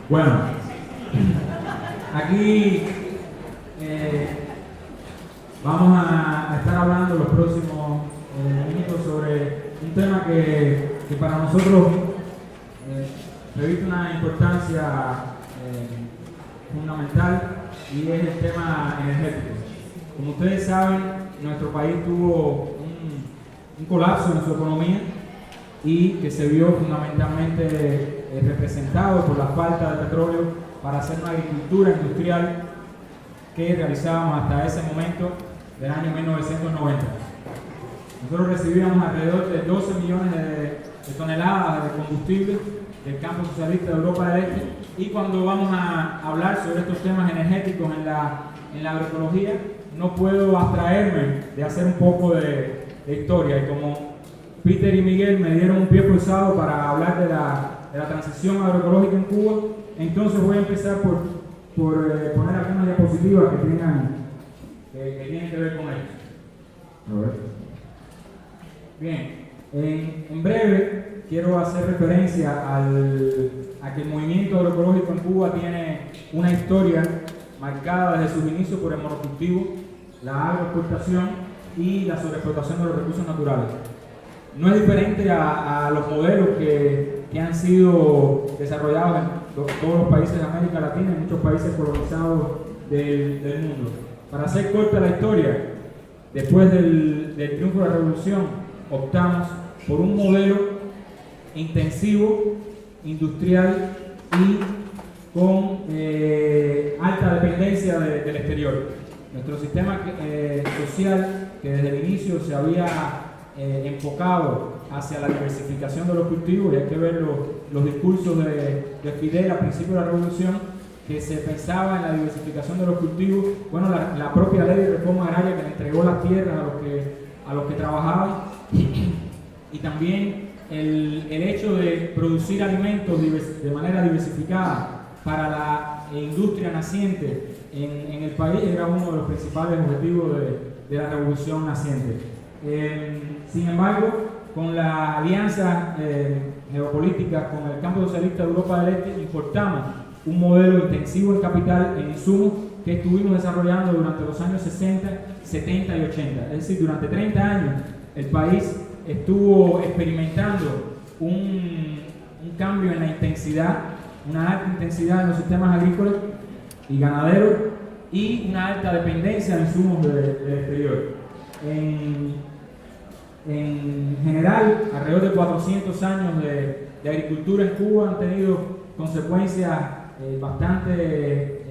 Bueno, aquí vamos a estar hablando los próximos minutos sobre un tema que para nosotros reviste una importancia fundamental, y es el tema energético. Como ustedes saben, nuestro país tuvo un colapso en su economía, y que se vio fundamentalmente representado por la falta de petróleo para hacer una agricultura industrial que realizábamos hasta ese momento del año 1990. Nosotros recibíamos alrededor de 12 millones de toneladas de combustible del campo socialista de Europa del Este, y cuando vamos a hablar sobre estos temas energéticos en la agroecología, no puedo abstraerme de hacer un poco de historia, y como Peter y Miguel me dieron un pie forzado para hablar de la transición agroecológica en Cuba, entonces voy a empezar por poner algunas diapositivas que tienen que ver con esto. Bien, en breve quiero hacer referencia a que el movimiento agroecológico en Cuba tiene una historia marcada desde sus inicios por el monocultivo, la agroexportación y la sobreexplotación de los recursos naturales. No es diferente a los modelos que han sido desarrollados en todos los países de América Latina y muchos países colonizados del mundo. Para hacer corta la historia, después del triunfo de la revolución, optamos por un modelo intensivo, industrial y con alta dependencia del exterior. Nuestro sistema social, que desde el inicio se había enfocado hacia la diversificación de los cultivos, y hay que ver los discursos de Fidel a principios de la revolución, que se pensaba en la diversificación de los cultivos. Bueno, la propia ley de reforma agraria, que le entregó las tierras a los que trabajaban, y también el hecho de producir alimentos de manera diversificada para la industria naciente en el país era uno de los principales objetivos de la revolución naciente. Sin embargo, con la alianza geopolítica con el campo socialista de Europa del Este, importamos un modelo intensivo en capital, en insumos, que estuvimos desarrollando durante los años 60, 70 y 80. Es decir, durante 30 años el país estuvo experimentando un cambio en la intensidad, una alta intensidad en los sistemas agrícolas y ganaderos, y una alta dependencia de insumos del exterior. En general, alrededor de 400 años de agricultura en Cuba han tenido consecuencias bastante,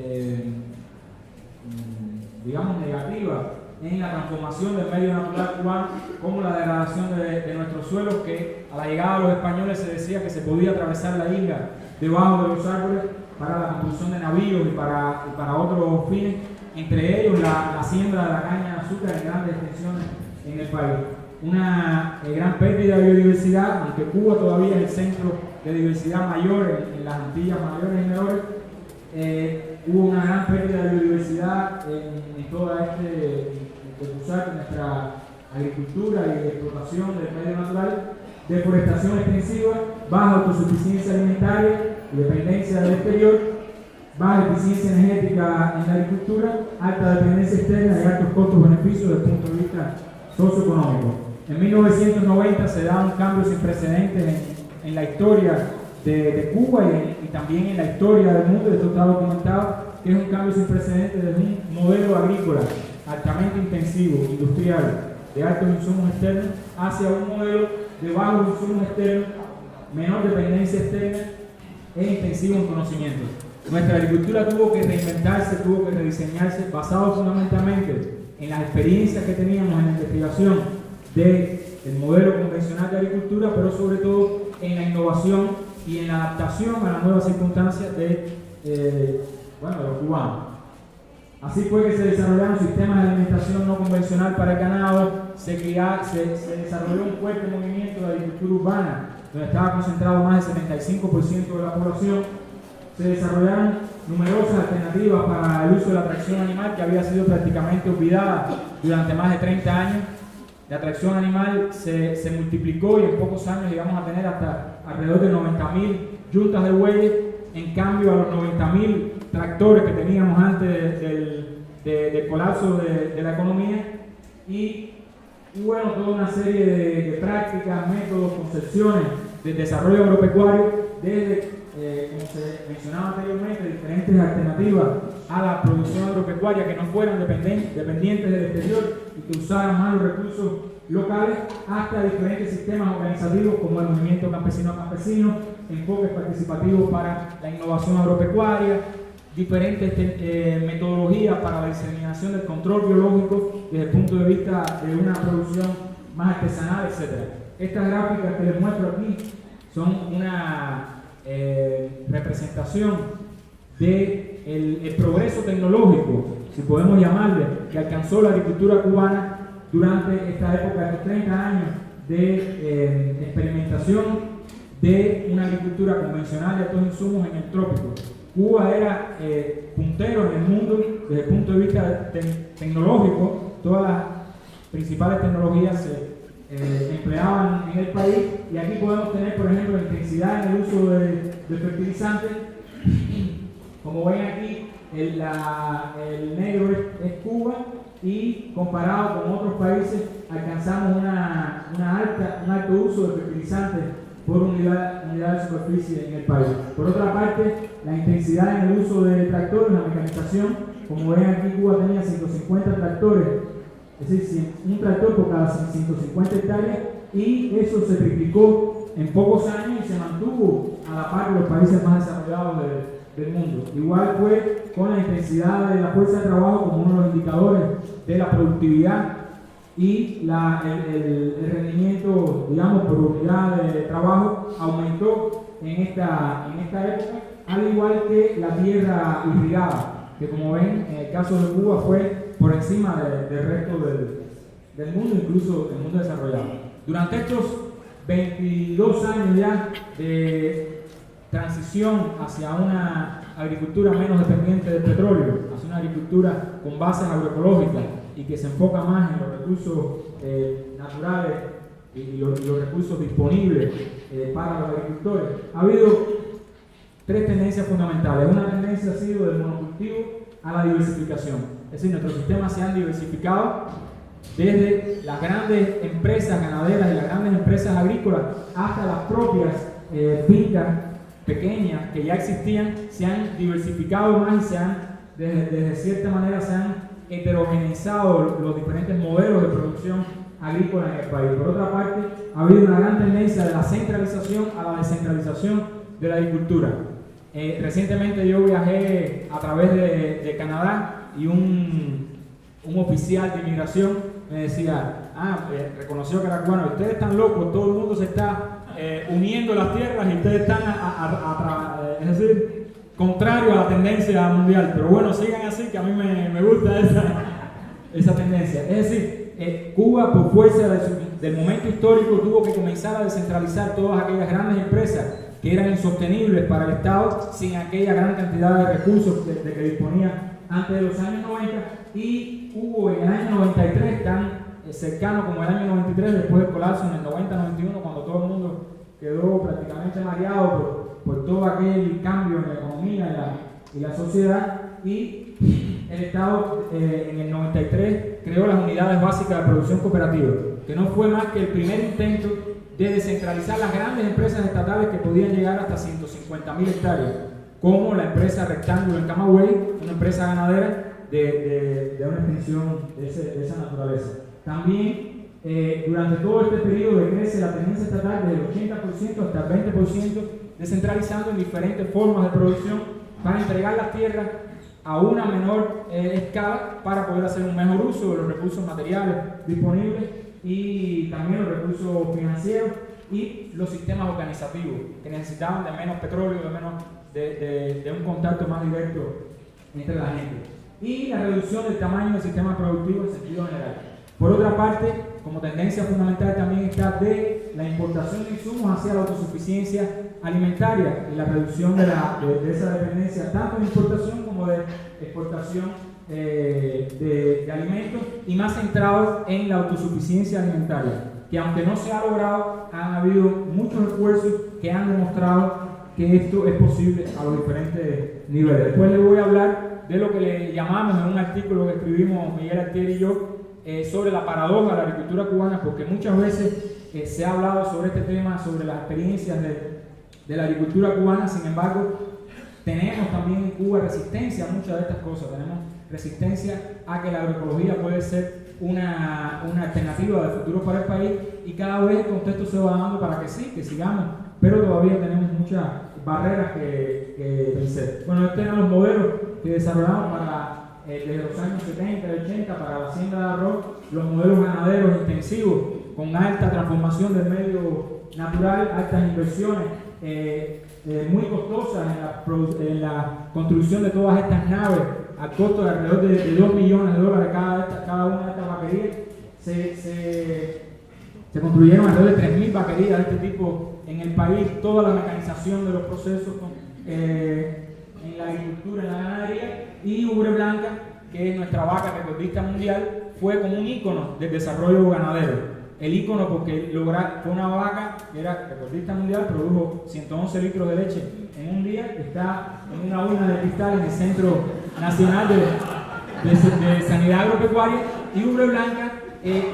digamos, negativas en la transformación del medio natural cubano, como la degradación de nuestros suelos, que a la llegada de los españoles se decía que se podía atravesar la isla debajo de los árboles para la construcción de navíos y para otros fines, entre ellos la siembra de la caña de azúcar en grandes extensiones en el país. Una gran pérdida de biodiversidad, aunque Cuba todavía es el centro de diversidad mayor en las Antillas mayores y menores. Hubo una gran pérdida de biodiversidad en toda nuestra agricultura y explotación del medio natural, deforestación extensiva, baja autosuficiencia alimentaria y dependencia del exterior, baja eficiencia energética en la agricultura, alta dependencia externa y altos costos-beneficios desde el punto de vista socioeconómico. En 1990 se da un cambio sin precedentes en la historia de Cuba y también en la historia del mundo, y esto está documentado, que es un cambio sin precedentes desde un modelo agrícola altamente intensivo, industrial, de altos insumos externos, hacia un modelo de bajos insumos externos, menor dependencia externa e intensivo en conocimientos. Nuestra agricultura tuvo que reinventarse, tuvo que rediseñarse, basado fundamentalmente en las experiencias que teníamos en la investigación del modelo convencional de agricultura, pero sobre todo en la innovación y en la adaptación a las nuevas circunstancias de los cubanos. Así fue que se desarrollaron sistemas de alimentación no convencional para el ganado, se desarrolló un fuerte movimiento de agricultura urbana, donde estaba concentrado más del 75% de la población. Se desarrollaron numerosas alternativas para el uso de la tracción animal, que había sido prácticamente olvidada durante más de 30 años. La tracción animal se multiplicó, y en pocos años llegamos a tener hasta alrededor de 90.000 yuntas de bueyes en cambio a los 90.000 tractores que teníamos antes del colapso de la economía, y bueno, toda una serie de prácticas, métodos, concepciones de desarrollo agropecuario, desde, como se mencionaba anteriormente, diferentes alternativas a la producción agropecuaria que no fueran dependientes del exterior y que usaran más los recursos locales, hasta diferentes sistemas organizativos como el movimiento campesino a campesino, enfoques participativos para la innovación agropecuaria, diferentes metodologías para la diseminación del control biológico desde el punto de vista de una producción más artesanal, etc. Estas gráficas que les muestro aquí son una representación del progreso tecnológico, si podemos llamarle, que alcanzó la agricultura cubana durante esta época, estos 30 años de experimentación de una agricultura convencional de altos insumos en el trópico. Cuba era puntero en el mundo desde el punto de vista tecnológico. Todas las principales tecnologías se empleaban en el país, y aquí podemos tener, por ejemplo, la intensidad en el uso de fertilizantes. Como ven aquí, el negro es Cuba, y comparado con otros países alcanzamos un alto uso de fertilizantes por unidad de superficie en el país. Por otra parte, la intensidad en el uso de tractores, la mecanización, como ven aquí, Cuba tenía 150 tractores, es decir, un tractor por cada 150 hectáreas, y eso se triplicó en pocos años y se mantuvo a la par de los países más desarrollados del mundo. Igual fue con la intensidad de la fuerza de trabajo como uno de los indicadores de la productividad y el rendimiento, digamos, por unidad de trabajo aumentó en esta época, al igual que la tierra irrigada, que como ven, en el caso de Cuba fue por encima del resto del mundo, incluso del mundo desarrollado. Durante estos 22 años ya de transición hacia una agricultura menos dependiente del petróleo, hacia una agricultura con bases agroecológicas y que se enfoca más en los recursos naturales y los recursos disponibles para los agricultores, ha habido tres tendencias fundamentales. Una tendencia ha sido del monocultivo a la diversificación, es decir, nuestros sistemas se han diversificado desde las grandes empresas ganaderas y las grandes empresas agrícolas hasta las propias fincas pequeñas que ya existían, se han diversificado más y de cierta manera se han heterogeneizado los diferentes modelos de producción agrícola en el país. Por otra parte, ha habido una gran tendencia de la centralización a la descentralización de la agricultura. Recientemente yo viajé a través de Canadá, y un oficial de inmigración me decía, reconoció que era cubano: ustedes están locos, todo el mundo se está uniendo las tierras y ustedes están es decir, contrario a la tendencia mundial. Pero bueno, sigan así, que a mí me gusta esa tendencia. Es decir, Cuba, por fuerza del momento histórico, tuvo que comenzar a descentralizar todas aquellas grandes empresas que eran insostenibles para el Estado sin aquella gran cantidad de recursos de que disponía antes de los años 90, y hubo en el año 93, tan cercano como el año 93, después del colapso en el 90-91, cuando todo el mundo quedó prácticamente mareado por todo aquel cambio en la economía y la sociedad, y el Estado en el 93 creó las unidades básicas de producción cooperativa, que no fue más que el primer intento de descentralizar las grandes empresas estatales que podían llegar hasta 150.000 hectáreas, como la empresa Rectángulo en Camagüey, una empresa ganadera de una extensión de esa naturaleza. También durante todo este periodo decrece la tenencia estatal desde el 80% hasta el 20%, descentralizando en diferentes formas de producción para entregar las tierras a una menor escala para poder hacer un mejor uso de los recursos materiales disponibles y también los recursos financieros y los sistemas organizativos que necesitaban de menos petróleo, de un contacto más directo entre la gente, y la reducción del tamaño del sistema productivo en sentido general. Por otra parte, como tendencia fundamental también está de la importación de insumos hacia la autosuficiencia alimentaria y la reducción de esa dependencia tanto de importación como de exportación de alimentos, y más centrado en la autosuficiencia alimentaria, que aunque no se ha logrado, han habido muchos esfuerzos que han demostrado que esto es posible a los diferentes niveles. Después les voy a hablar de lo que le llamamos en un artículo que escribimos Miguel Altieri y yo sobre la paradoja de la agricultura cubana, porque muchas veces se ha hablado sobre este tema, sobre las experiencias de la agricultura cubana. Sin embargo, tenemos también en Cuba resistencia a muchas de estas cosas. Tenemos resistencia a que la agroecología puede ser una alternativa de futuro para el país, y cada vez el contexto se va dando para que sí, que sigamos, pero todavía tenemos muchas barreras que vencer. Bueno, estos eran los modelos que desarrollamos desde los años 70 y 80 para la hacienda de arroz, los modelos ganaderos intensivos con alta transformación del medio natural, altas inversiones, muy costosas en la construcción de todas estas naves, al costo de alrededor de $2 millones cada una de estas vaquerías. Se construyeron alrededor de 3.000 vaquerías de este tipo en el país, toda la mecanización de los procesos en la agricultura, en la ganadería, y Ubre Blanca, que es nuestra vaca recordista mundial, fue como un ícono del desarrollo ganadero. El ícono porque fue una vaca que era recordista mundial, produjo 111 litros de leche en un día, que está en una urna de cristal en el Centro Nacional de Sanidad Agropecuaria, y Ubre Blanca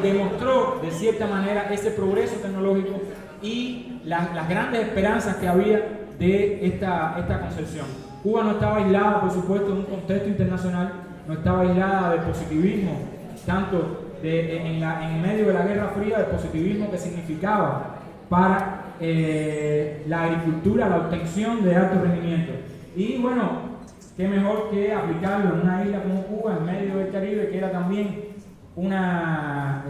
demostró de cierta manera ese progreso tecnológico y las grandes esperanzas que había de esta concepción. Cuba no estaba aislada, por supuesto, de un contexto internacional, no estaba aislada del positivismo, tanto en medio de la Guerra Fría, del positivismo que significaba para la agricultura la obtención de alto rendimiento. Y bueno, qué mejor que aplicarlo en una isla como Cuba, en medio del Caribe, que era también una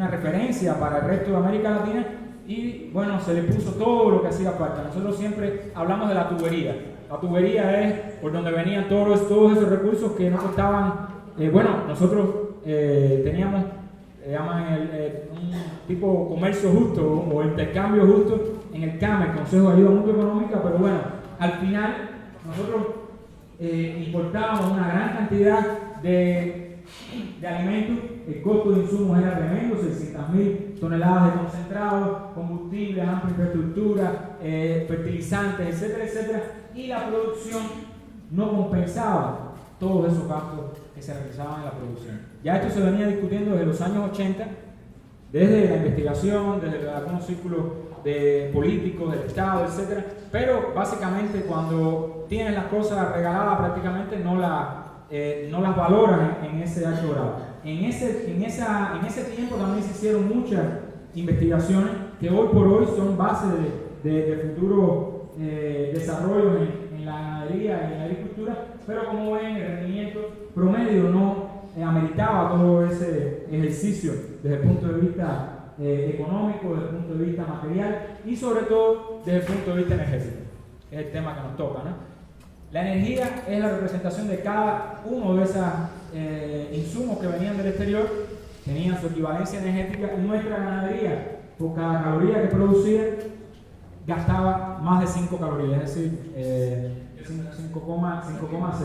referencia para el resto de América Latina. Y bueno, se le puso todo lo que hacía falta. Nosotros siempre hablamos de la tubería. La tubería es por donde venían todos esos recursos que no costaban. Nosotros teníamos, llaman un tipo comercio justo o intercambio justo en el CAME, el Consejo de Ayuda Mutua Económica, pero bueno, al final nosotros importábamos una gran cantidad de alimentos, el costo de insumos era tremendo, 600.000 toneladas de concentrados, combustibles, amplia infraestructura, fertilizantes, etcétera, etcétera, y la producción no compensaba todos esos gastos que se realizaban en la producción. Ya esto se venía discutiendo desde los años 80, desde la investigación, desde algunos círculos de políticos, del Estado, etcétera, pero básicamente cuando tienes las cosas regaladas prácticamente no las valoras en ese alto grado. En ese tiempo también se hicieron muchas investigaciones que hoy por hoy son base de futuros desarrollos en la ganadería y en la agricultura, pero como ven, el rendimiento promedio no ameritaba todo ese ejercicio desde el punto de vista económico, desde el punto de vista material y sobre todo desde el punto de vista energético. Es el tema que nos toca, ¿no? La energía es la representación de cada uno de esos insumos que venían del exterior, tenían su equivalencia energética. Nuestra ganadería, por cada caloría que producía, gastaba más de 5 calorías, es decir, 5,6.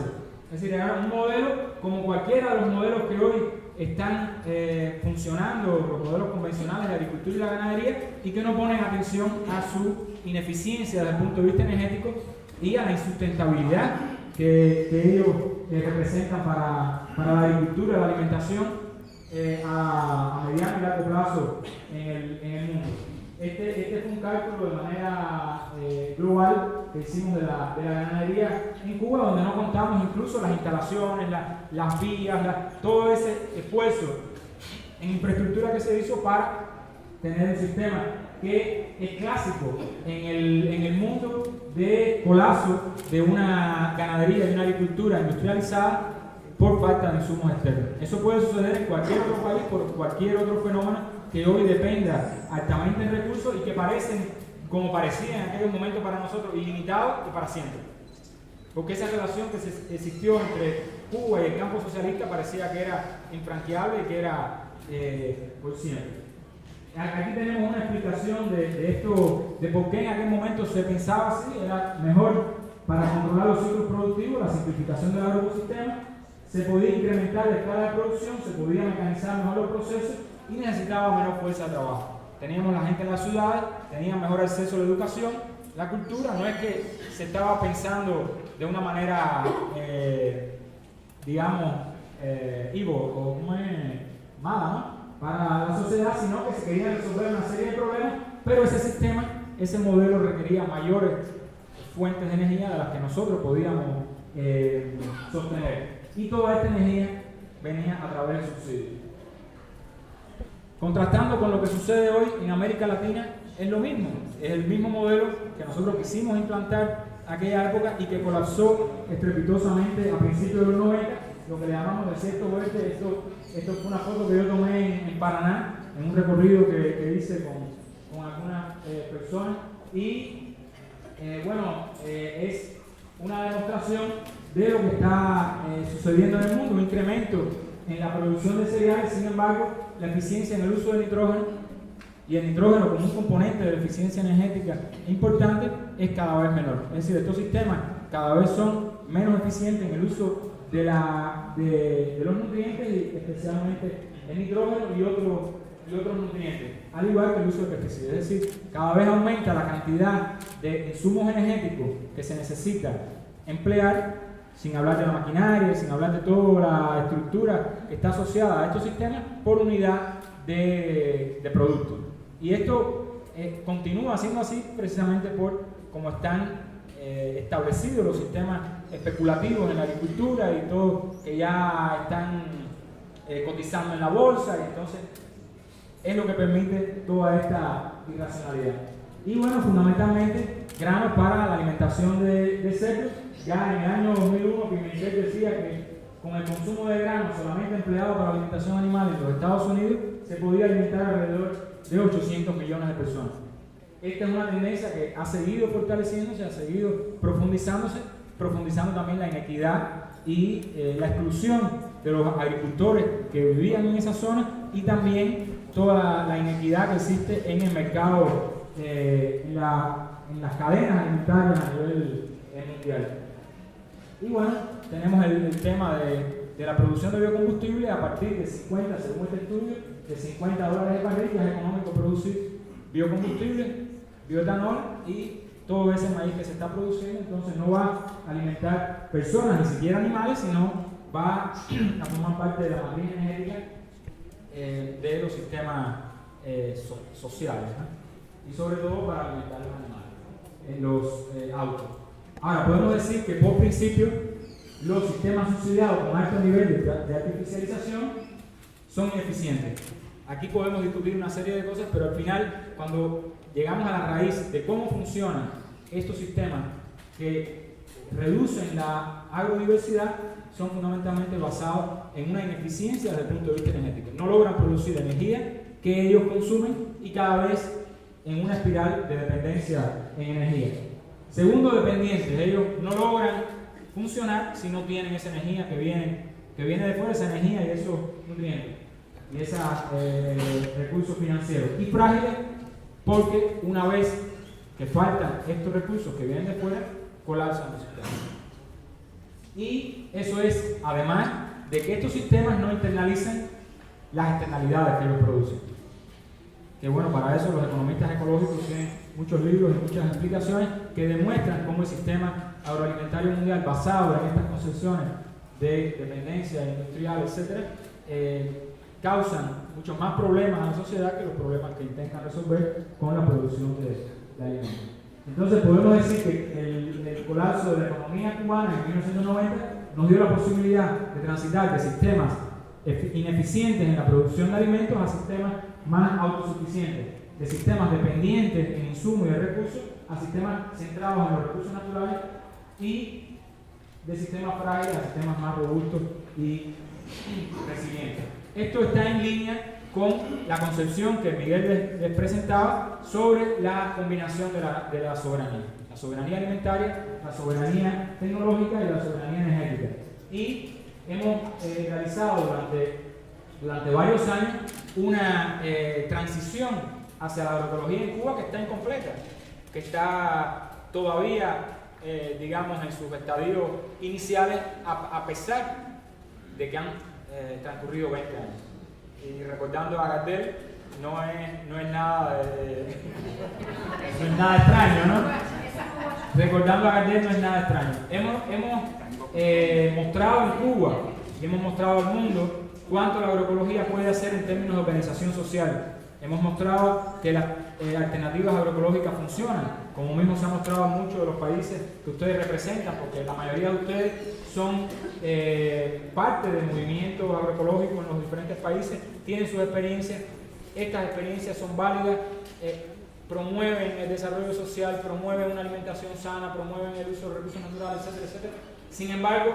Es decir, era un modelo como cualquiera de los modelos que hoy están funcionando, los modelos convencionales de agricultura y la ganadería, y que no ponen atención a su ineficiencia desde el punto de vista energético y a la insustentabilidad que ellos representan para la agricultura, la alimentación a mediano y largo plazo en el mundo. Este fue un cálculo de manera global que hicimos de la ganadería en Cuba, donde no contamos incluso las instalaciones, las vías, todo ese esfuerzo en infraestructura que se hizo para tener un sistema que es clásico en el mundo de colapso de una ganadería, de una agricultura industrializada por falta de insumos externos. Eso puede suceder en cualquier otro país por cualquier otro fenómeno que hoy dependa altamente en recursos y que parecen, como parecían en aquellos momentos para nosotros, ilimitados y para siempre. Porque esa relación que existió entre Cuba y el campo socialista parecía que era infranqueable y que era por siempre. Aquí tenemos una explicación de esto, de por qué en aquel momento se pensaba así. Era mejor para controlar los ciclos productivos, la simplificación del agroecosistema, se podía incrementar la escala de producción, se podía mecanizar mejor los procesos y necesitaba menor fuerza de trabajo. Teníamos la gente en las ciudades, tenían mejor acceso a la educación la cultura, no es que se estaba pensando de una manera, digamos, evil o mala, ¿no?, para la sociedad, sino que se querían resolver una serie de problemas, pero ese sistema, ese modelo requería mayores fuentes de energía de las que nosotros podíamos sostener. Y toda esta energía venía a través de subsidios. Contrastando con lo que sucede hoy en América Latina, es lo mismo. Es el mismo modelo que nosotros quisimos implantar en aquella época y que colapsó estrepitosamente a principios de los 90, lo que le llamamos desierto oeste. Esto fue una foto que yo tomé en Paraná, en un recorrido que hice con algunas personas. Y es una demostración de lo que está sucediendo en el mundo, un incremento en la producción de cereales. Sin embargo, la eficiencia en el uso del nitrógeno, y el nitrógeno como un componente de la eficiencia energética importante, es cada vez menor. Es decir, estos sistemas cada vez son menos eficientes en el uso de los nutrientes, y especialmente el nitrógeno y otros nutrientes, al igual que el uso de pesticidas. Es decir, cada vez aumenta la cantidad de insumos energéticos que se necesita emplear, sin hablar de la maquinaria, sin hablar de toda la estructura que está asociada a estos sistemas, por unidad de producto. Y esto continúa siendo así precisamente por cómo están establecidos los sistemas especulativos en la agricultura y todo, que ya están cotizando en la bolsa, y entonces es lo que permite toda esta irracionalidad. Y bueno, fundamentalmente granos para la alimentación de cerdos. Ya en el año 2001 Pimentel decía que con el consumo de granos solamente empleado para la alimentación animal en los Estados Unidos se podía alimentar alrededor de 800 millones de personas. Esta es una tendencia que ha seguido fortaleciéndose, ha seguido profundizando también la inequidad y la exclusión de los agricultores que vivían en esa zona, y también toda la inequidad que existe en el mercado, en las cadenas alimentarias a nivel mundial. Y bueno, tenemos el tema de la producción de biocombustible a partir de 50, según este estudio, de $50 de barril. Ya es económico producir biocombustible, bioetanol y todo ese maíz que se está produciendo. Entonces no va a alimentar personas, ni siquiera animales, sino va a formar parte de la matriz energética de los sistemas sociales, ¿no?, y sobre todo para alimentar a los animales, los autos. Ahora, podemos decir que por principio los sistemas subsidiados con alto nivel de artificialización son ineficientes. Aquí podemos discutir una serie de cosas, pero al final, cuando llegamos a la raíz de cómo funcionan estos sistemas que reducen la agrodiversidad, son fundamentalmente basados en una ineficiencia desde el punto de vista energético. No logran producir energía que ellos consumen, y cada vez en una espiral de dependencia en energía. Segundo, dependientes. Ellos no logran funcionar si no tienen esa energía que viene de fuera, esa energía y esos nutrientes y esos recursos financieros. Y frágiles, porque una vez que faltan estos recursos que vienen de fuera, colapsan los sistemas. Y eso es además de que estos sistemas no internalizan las externalidades que ellos producen. Que bueno, para eso los economistas ecológicos tienen muchos libros y muchas explicaciones que demuestran cómo el sistema agroalimentario mundial, basado en estas concepciones de dependencia industrial, etc., causan muchos más problemas a la sociedad que los problemas que intentan resolver con la producción de alimentos. Entonces podemos decir que el colapso de la economía cubana en 1990 nos dio la posibilidad de transitar de sistemas ineficientes en la producción de alimentos a sistemas más autosuficientes, de sistemas dependientes en insumos y de recursos a sistemas centrados en los recursos naturales, y de sistemas frágiles a sistemas más robustos y resilientes. Esto está en línea con la concepción que Miguel les presentaba sobre la combinación de la soberanía alimentaria, la soberanía tecnológica y la soberanía energética. Y hemos realizado durante varios años una transición hacia la agroecología en Cuba que está incompleta, que está todavía, digamos, en sus estadios iniciales, a pesar de que han transcurrido 20 años. Y recordando a Gardel, no es nada extraño, ¿no? recordando a Gardel no es nada extraño. Hemos mostrado en Cuba y hemos mostrado al mundo cuánto la agroecología puede hacer en términos de organización social. Hemos mostrado que las alternativas agroecológicas funcionan, como mismo se ha mostrado en muchos de los países que ustedes representan, porque la mayoría de ustedes son parte del movimiento agroecológico en los diferentes países, tienen sus experiencias, estas experiencias son válidas, promueven el desarrollo social, promueven una alimentación sana, promueven el uso de recursos naturales, etcétera, etcétera. Sin embargo,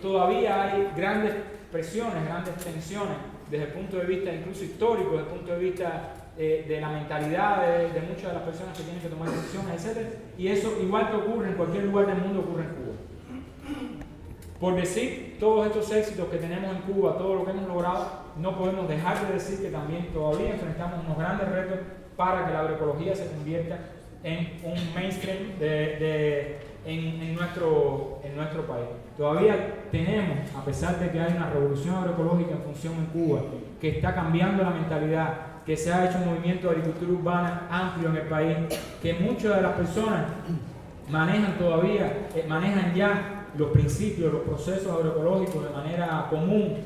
todavía hay grandes presiones, grandes tensiones desde el punto de vista incluso histórico, desde el punto de vista de la mentalidad de muchas de las personas que tienen que tomar decisiones, etcétera. Y eso, igual que ocurre en cualquier lugar del mundo, ocurre en Cuba. Por decir todos estos éxitos que tenemos en Cuba, todo lo que hemos logrado, no podemos dejar de decir que también todavía enfrentamos unos grandes retos para que la agroecología se convierta en un mainstream en nuestro país. Todavía tenemos, a pesar de que hay una revolución agroecológica en función en Cuba, que está cambiando la mentalidad, que se ha hecho un movimiento de agricultura urbana amplio en el país, que muchas de las personas manejan ya los principios, los procesos agroecológicos de manera común,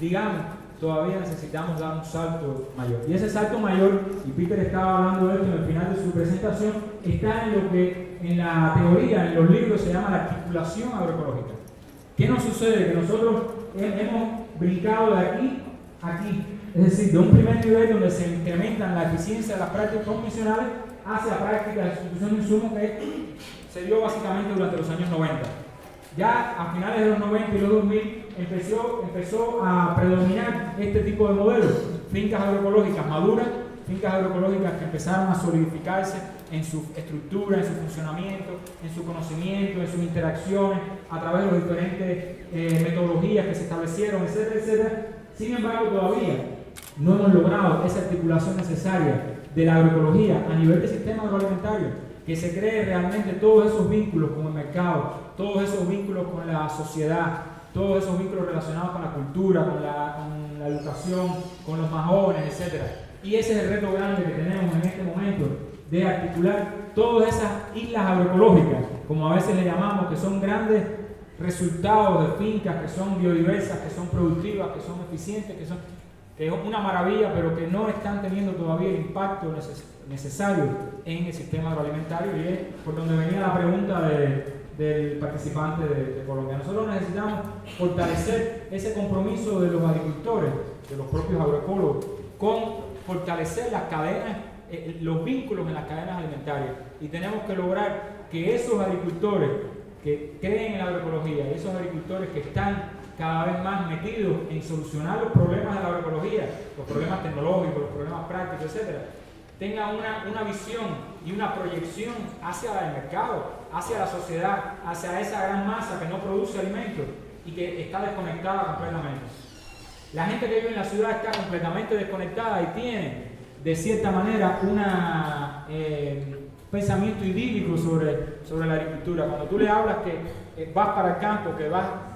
digamos, todavía necesitamos dar un salto mayor. Y ese salto mayor, y Peter estaba hablando de esto en el final de su presentación, está en lo que en la teoría, en los libros, se llama la articulación agroecológica. ¿Qué nos sucede? Que nosotros hemos brincado de aquí a aquí. Es decir, de un primer nivel donde se incrementan la eficiencia de las prácticas convencionales hacia prácticas de sustitución de insumos que se dio básicamente durante los años 90. Ya a finales de los 90 y los 2000 empezó a predominar este tipo de modelos, fincas agroecológicas maduras, fincas agroecológicas que empezaron a solidificarse en su estructura, en su funcionamiento, en su conocimiento, en sus interacciones, a través de las diferentes metodologías que se establecieron, etcétera, etcétera. Sin embargo, todavía no hemos logrado esa articulación necesaria de la agroecología a nivel del sistema agroalimentario, que se cree realmente todos esos vínculos con el mercado, todos esos vínculos con la sociedad, todos esos vínculos relacionados con la cultura, con la educación, con los más jóvenes, etc. Y ese es el reto grande que tenemos en este momento, de articular todas esas islas agroecológicas, como a veces le llamamos, que son grandes resultados de fincas que son biodiversas, que son productivas, que son eficientes, que es una maravilla, pero que no están teniendo todavía el impacto necesario en el sistema agroalimentario, y es por donde venía la pregunta del participante de Colombia. Nosotros necesitamos fortalecer ese compromiso de los agricultores, de los propios agroecólogos, con fortalecer las cadenas, los vínculos en las cadenas alimentarias, y tenemos que lograr que esos agricultores que creen en la agroecología, esos agricultores que están cada vez más metidos en solucionar los problemas de la agroecología, los problemas tecnológicos, los problemas prácticos, etc., tengan una visión y una proyección hacia el mercado, hacia la sociedad, hacia esa gran masa que no produce alimentos y que está desconectada completamente. La gente que vive en la ciudad está completamente desconectada y tiene, de cierta manera, un pensamiento idílico sobre la agricultura. Cuando tú le hablas que vas para el campo,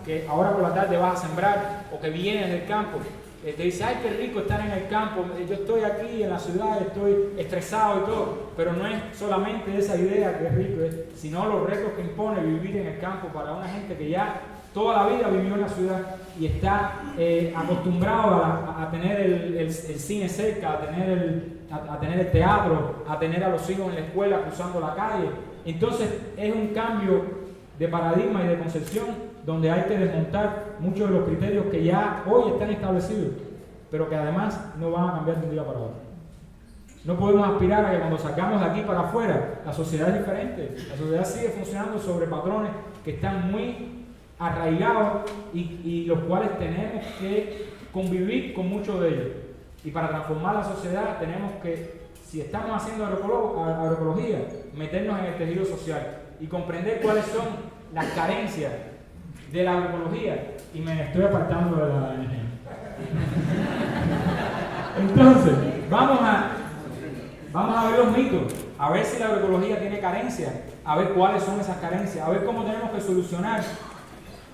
que ahora por la tarde vas a sembrar, o que vienes del campo, te dice, ay, qué rico estar en el campo, yo estoy aquí en la ciudad, estoy estresado y todo, pero no es solamente esa idea que es rico, sino los retos que impone vivir en el campo para una gente que ya toda la vida vivió en la ciudad y está acostumbrado a tener el cine cerca, a tener el teatro, a tener a los hijos en la escuela cruzando la calle. Entonces es un cambio de paradigma y de concepción donde hay que desmontar muchos de los criterios que ya hoy están establecidos, pero que además no van a cambiar de un día para otro. No podemos aspirar a que cuando salgamos de aquí para afuera, la sociedad es diferente. La sociedad sigue funcionando sobre patrones que están muy arraigados y los cuales tenemos que convivir con muchos de ellos. Y para transformar la sociedad tenemos que, si estamos haciendo agroecología, meternos en el tejido social y comprender cuáles son las carencias de la agroecología, y me estoy apartando de la energía. Entonces, vamos a ver los mitos, a ver si la agroecología tiene carencias, a ver cuáles son esas carencias, a ver cómo tenemos que solucionar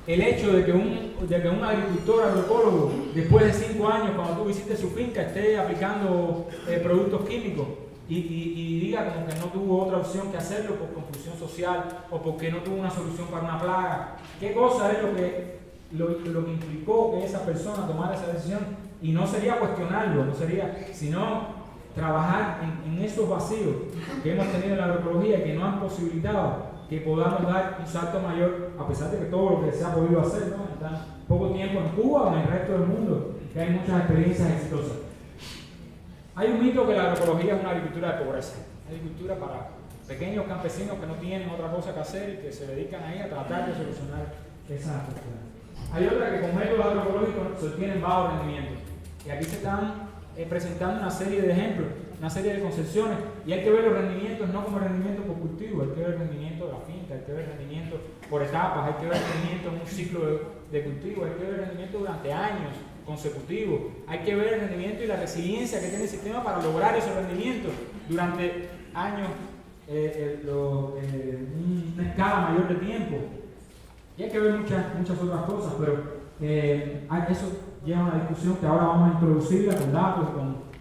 el hecho de que un agricultor agroecólogo, después de 5 años, cuando tú visites su finca, esté aplicando productos químicos. y diga como que no tuvo otra opción que hacerlo por confusión social o porque no tuvo una solución para una plaga. ¿Qué cosa es lo que implicó que esa persona tomara esa decisión? Y no sería cuestionarlo, no sería, sino trabajar en esos vacíos que hemos tenido en la agroecología y que no han posibilitado que podamos dar un salto mayor, a pesar de que todo lo que se ha podido hacer, ¿no?, en tan poco tiempo en Cuba o en el resto del mundo, que hay muchas experiencias exitosas. Hay un mito que la agroecología es una agricultura de pobreza, una agricultura para pequeños campesinos que no tienen otra cosa que hacer y que se dedican ahí a tratar de solucionar esas cuestiones. Hay otra que con métodos agroecológicos se obtienen bajos rendimientos. Y aquí se están presentando una serie de ejemplos, una serie de concepciones, y hay que ver los rendimientos no como rendimiento por cultivo, hay que ver el rendimiento de la finca, hay que ver el rendimiento por etapas, hay que ver el rendimiento en un ciclo de cultivo, hay que ver el rendimiento durante años consecutivos, hay que ver el rendimiento y la resiliencia que tiene el sistema para lograr esos rendimientos durante años, una escala mayor de tiempo. Y hay que ver muchas otras cosas, pero eso lleva a una discusión que ahora vamos a introducirla con datos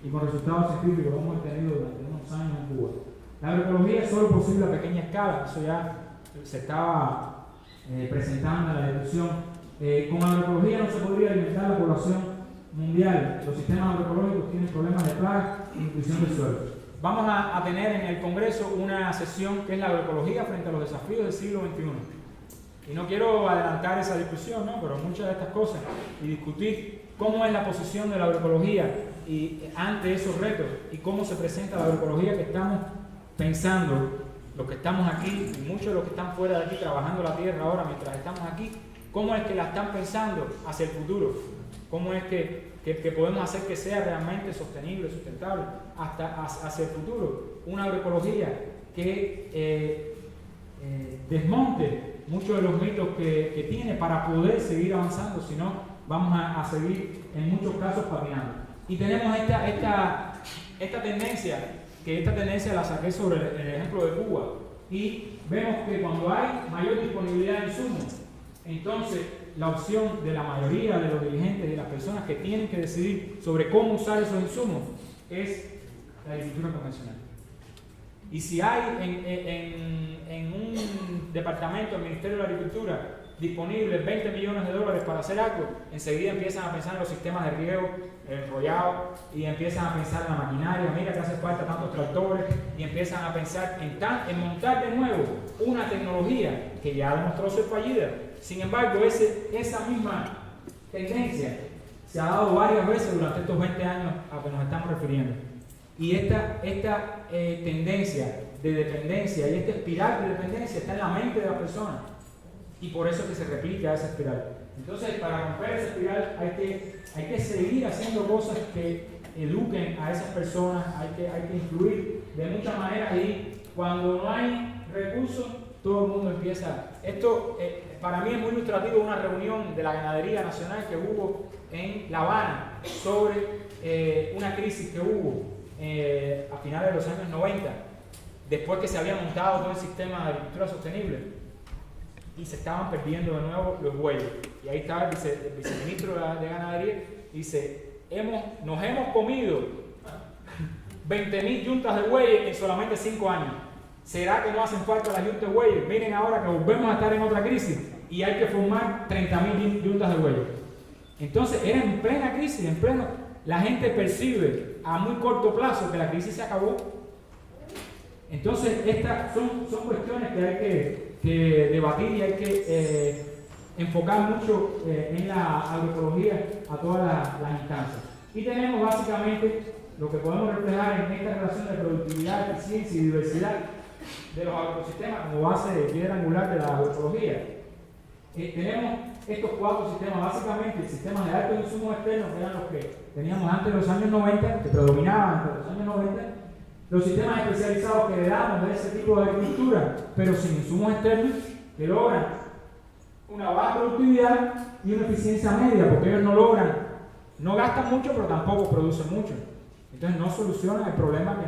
y con resultados científicos que hemos tenido durante unos años en Cuba. La agroecología es solo posible a pequeña escala, eso ya se estaba presentando en la discusión. Con la agroecología no se podría alimentar la población mundial. Los sistemas agroecológicos tienen problemas de plagas y nutrición del suelo. Vamos a tener en el Congreso una sesión que es la agroecología frente a los desafíos del siglo XXI. Y no quiero adelantar esa discusión, ¿no?, pero muchas de estas cosas, y discutir cómo es la posición de la agroecología ante esos retos y cómo se presenta la agroecología que estamos pensando, los que estamos aquí y muchos de los que están fuera de aquí trabajando la tierra ahora mientras estamos aquí, cómo es que la están pensando hacia el futuro, cómo es que podemos hacer que sea realmente sostenible, sustentable hacia el futuro. Una agroecología que desmonte muchos de los mitos que tiene para poder seguir avanzando, si no vamos a seguir en muchos casos patinando. Y tenemos esta tendencia, que esta tendencia la saqué sobre el ejemplo de Cuba, y vemos que cuando hay mayor disponibilidad de insumos, entonces la opción de la mayoría de los dirigentes y de las personas que tienen que decidir sobre cómo usar esos insumos es la agricultura convencional. Y si hay en un departamento del Ministerio de la Agricultura disponibles 20 millones de dólares para hacer algo, enseguida empiezan a pensar en los sistemas de riego, el enrollado, y empiezan a pensar en la maquinaria, mira que hace falta tantos tractores, y empiezan a pensar en montar de nuevo una tecnología que ya demostró ser fallida. Sin embargo, esa misma tendencia se ha dado varias veces durante estos 20 años a que nos estamos refiriendo. Y esta tendencia de dependencia y esta espiral de dependencia está en la mente de la persona. Y por eso es que se replica esa espiral. Entonces, para romper esa espiral hay que seguir haciendo cosas que eduquen a esas personas, hay que influir de muchas maneras, y cuando no hay recursos, todo el mundo empieza. Esto para mí es muy ilustrativo de una reunión de la Ganadería Nacional que hubo en La Habana sobre una crisis que hubo a finales de los años 90, después que se había montado todo el sistema de agricultura sostenible y se estaban perdiendo de nuevo los bueyes. Y ahí estaba el viceministro de Ganadería y dice, nos hemos comido 20.000 yuntas de bueyes en solamente 5 años. ¿Será que no hacen falta las yuntas de bueyes? Miren ahora que volvemos a estar en otra crisis y hay que formar 30.000 yuntas de bueyes. Entonces era en plena crisis, la gente percibe a muy corto plazo que la crisis se acabó. Entonces estas son cuestiones que hay que debatir y hay que enfocar mucho en la agroecología a todas las instancias. Y tenemos básicamente lo que podemos reflejar en esta relación de productividad, eficiencia y diversidad de los agroecosistemas como base de piedra angular de la agroecología. Tenemos estos 4 sistemas, básicamente el sistema de altos insumos externos, que eran los que teníamos antes de los años 90, que predominaban antes de los años 90, los sistemas especializados que heredamos de ese tipo de agricultura, pero sin insumos externos, que logran una baja productividad y una eficiencia media, porque ellos no gastan mucho, pero tampoco producen mucho. Entonces no solucionan el problema que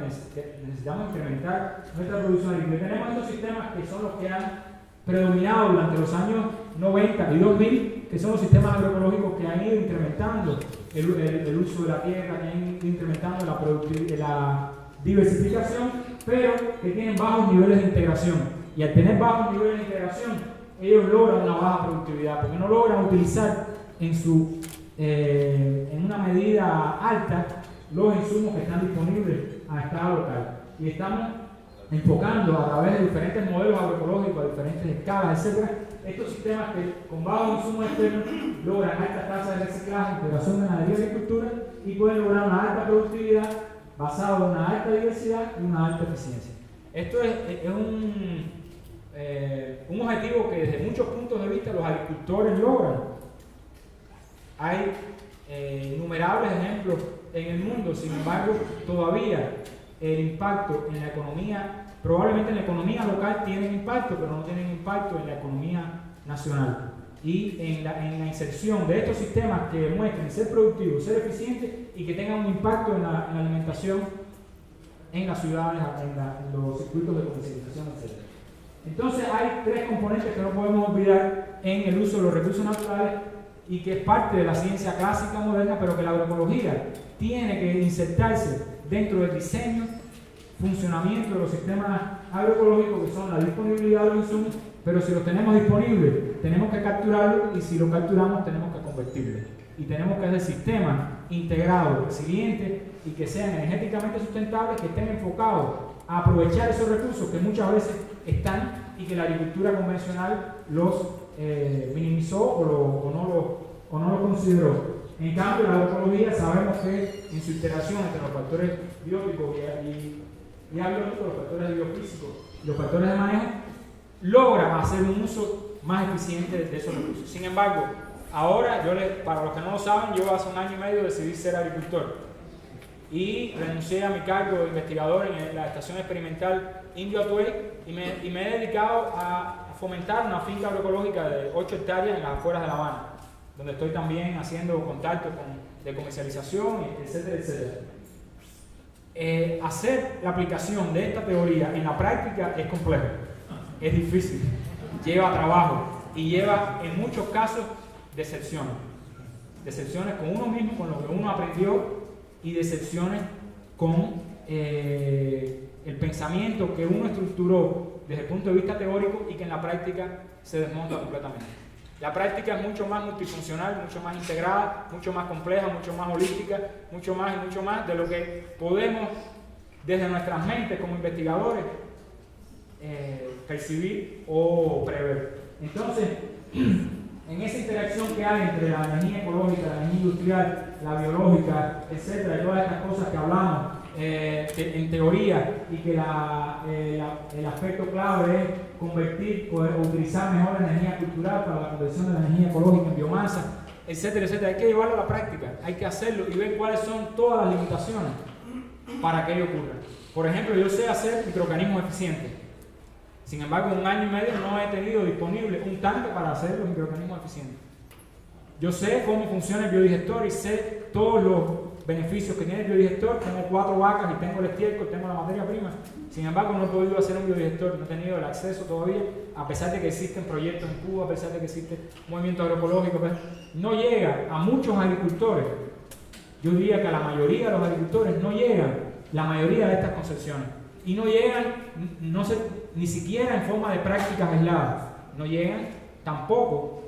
necesitamos incrementar nuestra producción agrícola. Tenemos estos sistemas que son los que han predominado durante los años 90 y 2000, que son los sistemas agroecológicos que han ido incrementando el uso de la tierra, que han ido incrementando la diversificación, pero que tienen bajos niveles de integración. Y al tener bajos niveles de integración, ellos logran una baja productividad, porque no logran utilizar en una medida alta los insumos que están disponibles a escala local. Y estamos enfocando a través de diferentes modelos agroecológicos, a diferentes escalas, etc., estos sistemas que con bajos insumos externos logran altas tasas de reciclaje, integración de ganadería y agricultura y pueden lograr una alta productividad basada en una alta diversidad y una alta eficiencia. Esto es un objetivo que desde muchos puntos de vista los agricultores logran. Hay innumerables ejemplos en el mundo, sin embargo, todavía el impacto en la economía, probablemente en la economía local tienen impacto, pero no tienen impacto en la economía nacional. Y en la inserción de estos sistemas que demuestren ser productivos, ser eficientes y que tengan un impacto en la alimentación en las ciudades, en los circuitos de comercialización, etc. Entonces hay tres componentes que no podemos olvidar en el uso de los recursos naturales y que es parte de la ciencia clásica moderna, pero que la agroecología tiene que insertarse dentro del diseño, funcionamiento de los sistemas agroecológicos, que son la disponibilidad de los insumos, pero si los tenemos disponibles, tenemos que capturarlos y si los capturamos, tenemos que convertirlos. Y tenemos que hacer sistemas integrados, resilientes y que sean energéticamente sustentables, que estén enfocados a aprovechar esos recursos que muchas veces están y que la agricultura convencional los minimizó o no lo consideró. En cambio, la agroecología sabemos que en su interacción entre los factores bióticos y abióticos, los factores biofísicos y los factores de manejo, logra hacer un uso más eficiente de esos recursos. Sin embargo, ahora, para los que no lo saben, yo hace 1 año y medio decidí ser agricultor y renuncié a mi cargo de investigador en la estación experimental Indio Atuey y me he dedicado a fomentar una finca agroecológica de 8 hectáreas en las afueras de La Habana, donde estoy también haciendo contacto de comercialización, etcétera, etcétera. Hacer la aplicación de esta teoría en la práctica es complejo, es difícil, lleva trabajo y lleva en muchos casos decepciones con uno mismo, con lo que uno aprendió y decepciones con el pensamiento que uno estructuró desde el punto de vista teórico y que en la práctica se desmonta completamente. La práctica es mucho más multifuncional, mucho más integrada, mucho más compleja, mucho más holística, mucho más de lo que podemos desde nuestras mentes como investigadores percibir o prever. Entonces, en esa interacción que hay entre la energía ecológica, la energía industrial, la biológica, etcétera, y todas estas cosas que hablamos en teoría, y que el aspecto clave es convertir o utilizar mejor la energía cultural para la conversión de la energía ecológica en biomasa, etcétera, etcétera. Hay que llevarlo a la práctica, hay que hacerlo y ver cuáles son todas las limitaciones para que ello ocurra. Por ejemplo, yo sé hacer microorganismos eficientes. Sin embargo, en 1 año y medio no he tenido disponible un tanque para hacer los microorganismos eficientes. Yo sé cómo funciona el biodigestor y sé todos los beneficios que tiene el biodigestor. Tengo 4 vacas y tengo el estiércol, tengo la materia prima. Sin embargo, no he podido hacer un biodigestor, no he tenido el acceso todavía, a pesar de que existen proyectos en Cuba, a pesar de que existe movimiento agroecológico. No llega a muchos agricultores. Yo diría que a la mayoría de los agricultores no llegan la mayoría de estas concepciones. Y no llegan, ni siquiera en forma de prácticas aisladas. No llegan tampoco,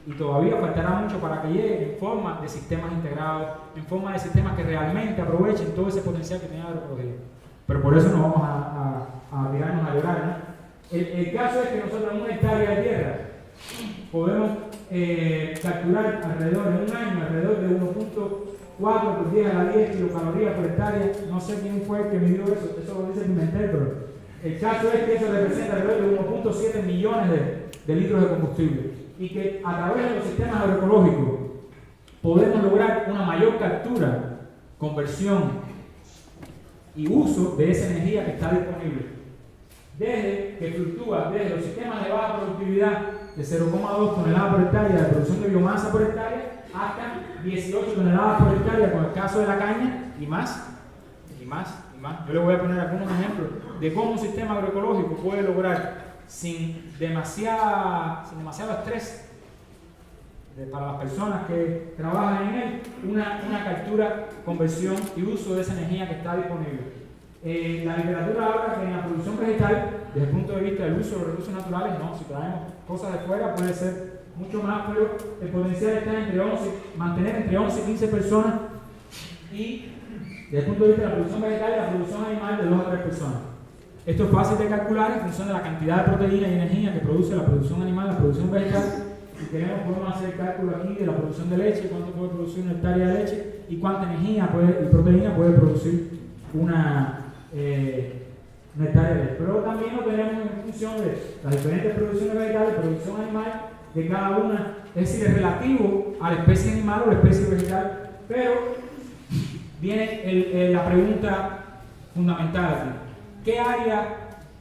y todavía faltará mucho para que lleguen en forma de sistemas integrados, en forma de sistemas que realmente aprovechen todo ese potencial que tiene la agroecología. Pero por eso no vamos a tirarnos a llorar, ¿no? El caso es que nosotros en 1 hectárea de tierra podemos capturar alrededor de 1 año, alrededor de 1.4 por 10 a la 10 kilocalorías por hectárea. No sé quién fue el que midió eso lo dice Pimentel, pero el caso es que eso representa alrededor de 1.7 millones de litros de combustible. Y que a través de los sistemas agroecológicos podemos lograr una mayor captura, conversión y uso de esa energía que está disponible. Desde que fluctúa desde los sistemas de baja productividad de 0,2 toneladas por hectárea de producción de biomasa por hectárea hasta 18 toneladas por hectárea con el caso de la caña y más. Yo le voy a poner algunos ejemplos de cómo un sistema agroecológico puede lograr sin demasiado estrés para las personas que trabajan en él, una captura, conversión y uso de esa energía que está disponible. La literatura habla que en la producción vegetal, desde el punto de vista del uso de los recursos naturales, no, si traemos cosas de fuera puede ser mucho más, pero el potencial está entre 11, mantener entre 11 y 15 personas, y desde el punto de vista de la producción vegetal y la producción animal de 2 a 3 personas. Esto es fácil de calcular en función de la cantidad de proteína y energía que produce la producción animal, la producción vegetal. Si queremos, podemos hacer el cálculo aquí de la producción de leche, cuánto puede producir una hectárea de leche y cuánta energía y proteína puede producir una hectárea de leche. Pero también lo tenemos en función de las diferentes producciones vegetales, producción animal de cada una, es decir, es relativo a la especie animal o la especie vegetal. Pero viene la pregunta fundamental aquí. ¿Qué área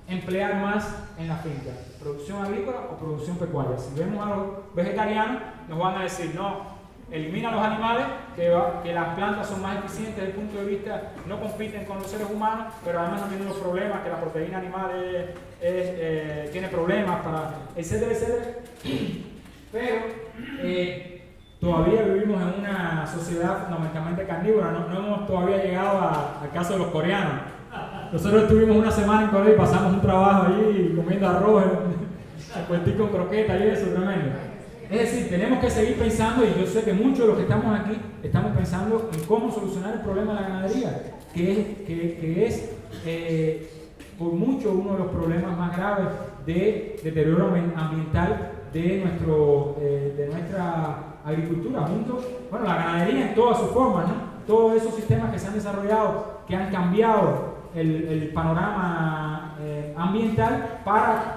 emplear más en la finca? ¿Producción agrícola o producción pecuaria? Si vemos a los vegetarianos, nos van a decir, no, elimina los animales, que las plantas son más eficientes desde el punto de vista, no compiten con los seres humanos, pero además no tienen los problemas, que la proteína animal tiene problemas, etcétera, etcétera. Pero todavía vivimos en una sociedad fundamentalmente carnívora, no hemos todavía llegado al caso de los coreanos. Nosotros estuvimos una semana en Corea y pasamos un trabajo allí comiendo arroz, con croquetas y eso, tremendo. Es decir, tenemos que seguir pensando, y yo sé que muchos de los que estamos aquí estamos pensando en cómo solucionar el problema de la ganadería, que es por mucho uno de los problemas más graves de deterioro ambiental de nuestra agricultura. Bueno, la ganadería en todas sus formas, ¿no? Todos esos sistemas que se han desarrollado, que han cambiado el panorama ambiental para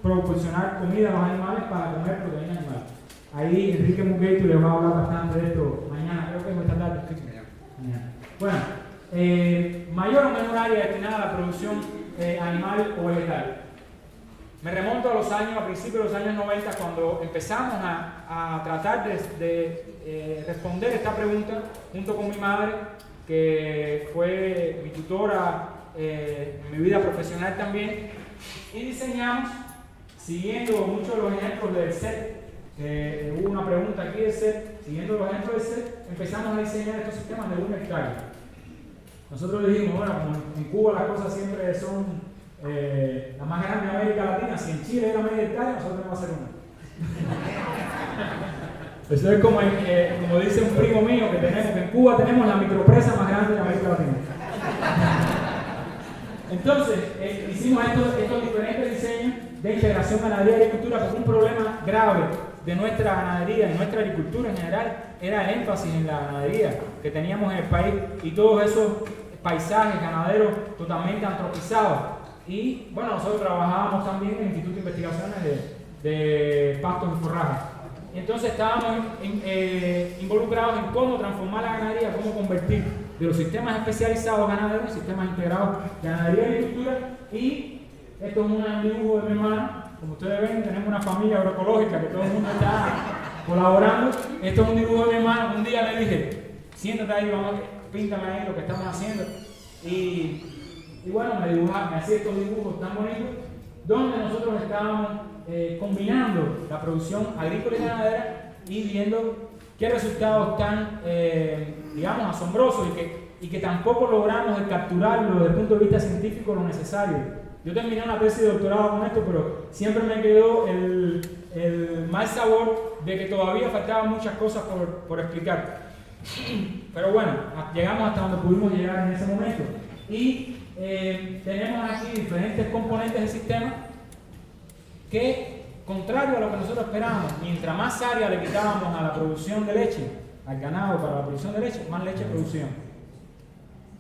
proporcionar comida a los animales, para comer proteína animal. Ahí Enrique Mugueito les va a hablar bastante de esto mañana, creo que es esta tarde. Mañana. Bueno, mayor o menor área destinada a la producción animal o vegetal. Me remonto a principios de los años 90, cuando empezamos a tratar de responder esta pregunta junto con mi madre, que fue mi tutora en mi vida profesional también, y diseñamos, siguiendo muchos de los ejemplos del SET. Hubo una pregunta aquí del SET, siguiendo los ejemplos del SET, empezamos a diseñar estos sistemas de 1 hectárea. Nosotros le dijimos, bueno, como en Cuba las cosas siempre son la más grande de América Latina, si en Chile es la media hectárea, nosotros vamos a hacer una. Eso es como dice un primo mío que en Cuba tenemos la micropresa más grande de América Latina. Entonces, hicimos estos diferentes diseños de integración ganadería y agricultura, porque un problema grave de nuestra ganadería, de nuestra agricultura en general, era el énfasis en la ganadería que teníamos en el país y todos esos paisajes ganaderos totalmente antropizados. Y bueno, nosotros trabajábamos también en el Instituto de Investigaciones de Pastos y Forrajes. Entonces estábamos involucrados en cómo transformar la ganadería, cómo convertir de los sistemas especializados ganaderos en sistemas integrados de ganadería y agricultura. Y esto es un dibujo de mi hermano. Como ustedes ven, tenemos una familia agroecológica que todo el mundo está colaborando. Esto es un dibujo de mi hermano. Un día le dije, siéntate ahí, píntame ahí lo que estamos haciendo. Y bueno, me hacía estos dibujos tan bonitos, donde nosotros estábamos combinando la producción agrícola y ganadera y viendo qué resultados tan, digamos, asombrosos y que tampoco logramos capturarlo desde el punto de vista científico lo necesario. Yo terminé una tesis de doctorado con esto, pero siempre me quedó el mal sabor de que todavía faltaban muchas cosas por explicar. Pero bueno, llegamos hasta donde pudimos llegar en ese momento. Y tenemos aquí diferentes componentes del sistema que, contrario a lo que nosotros esperábamos, mientras más área le quitábamos a la producción de leche, al ganado para la producción de leche, más leche producíamos.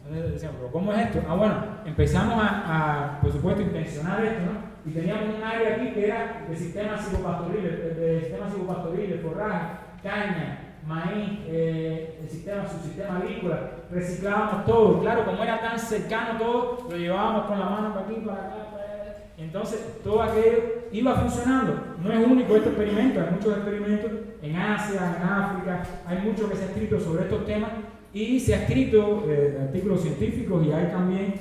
Entonces decíamos, ¿pero cómo es esto? Bueno, empezamos a por supuesto, intencionar esto, ¿no? Y teníamos un área aquí que era de sistemas silvopastoriles, forraje, caña, maíz, subsistema agrícola, reciclábamos todo. Claro, como era tan cercano todo, lo llevábamos con la mano para aquí, para acá, y entonces todo aquello iba funcionando. No es único este experimento, hay muchos experimentos en Asia, en África, hay mucho que se ha escrito sobre estos temas y se ha escrito artículos científicos y hay también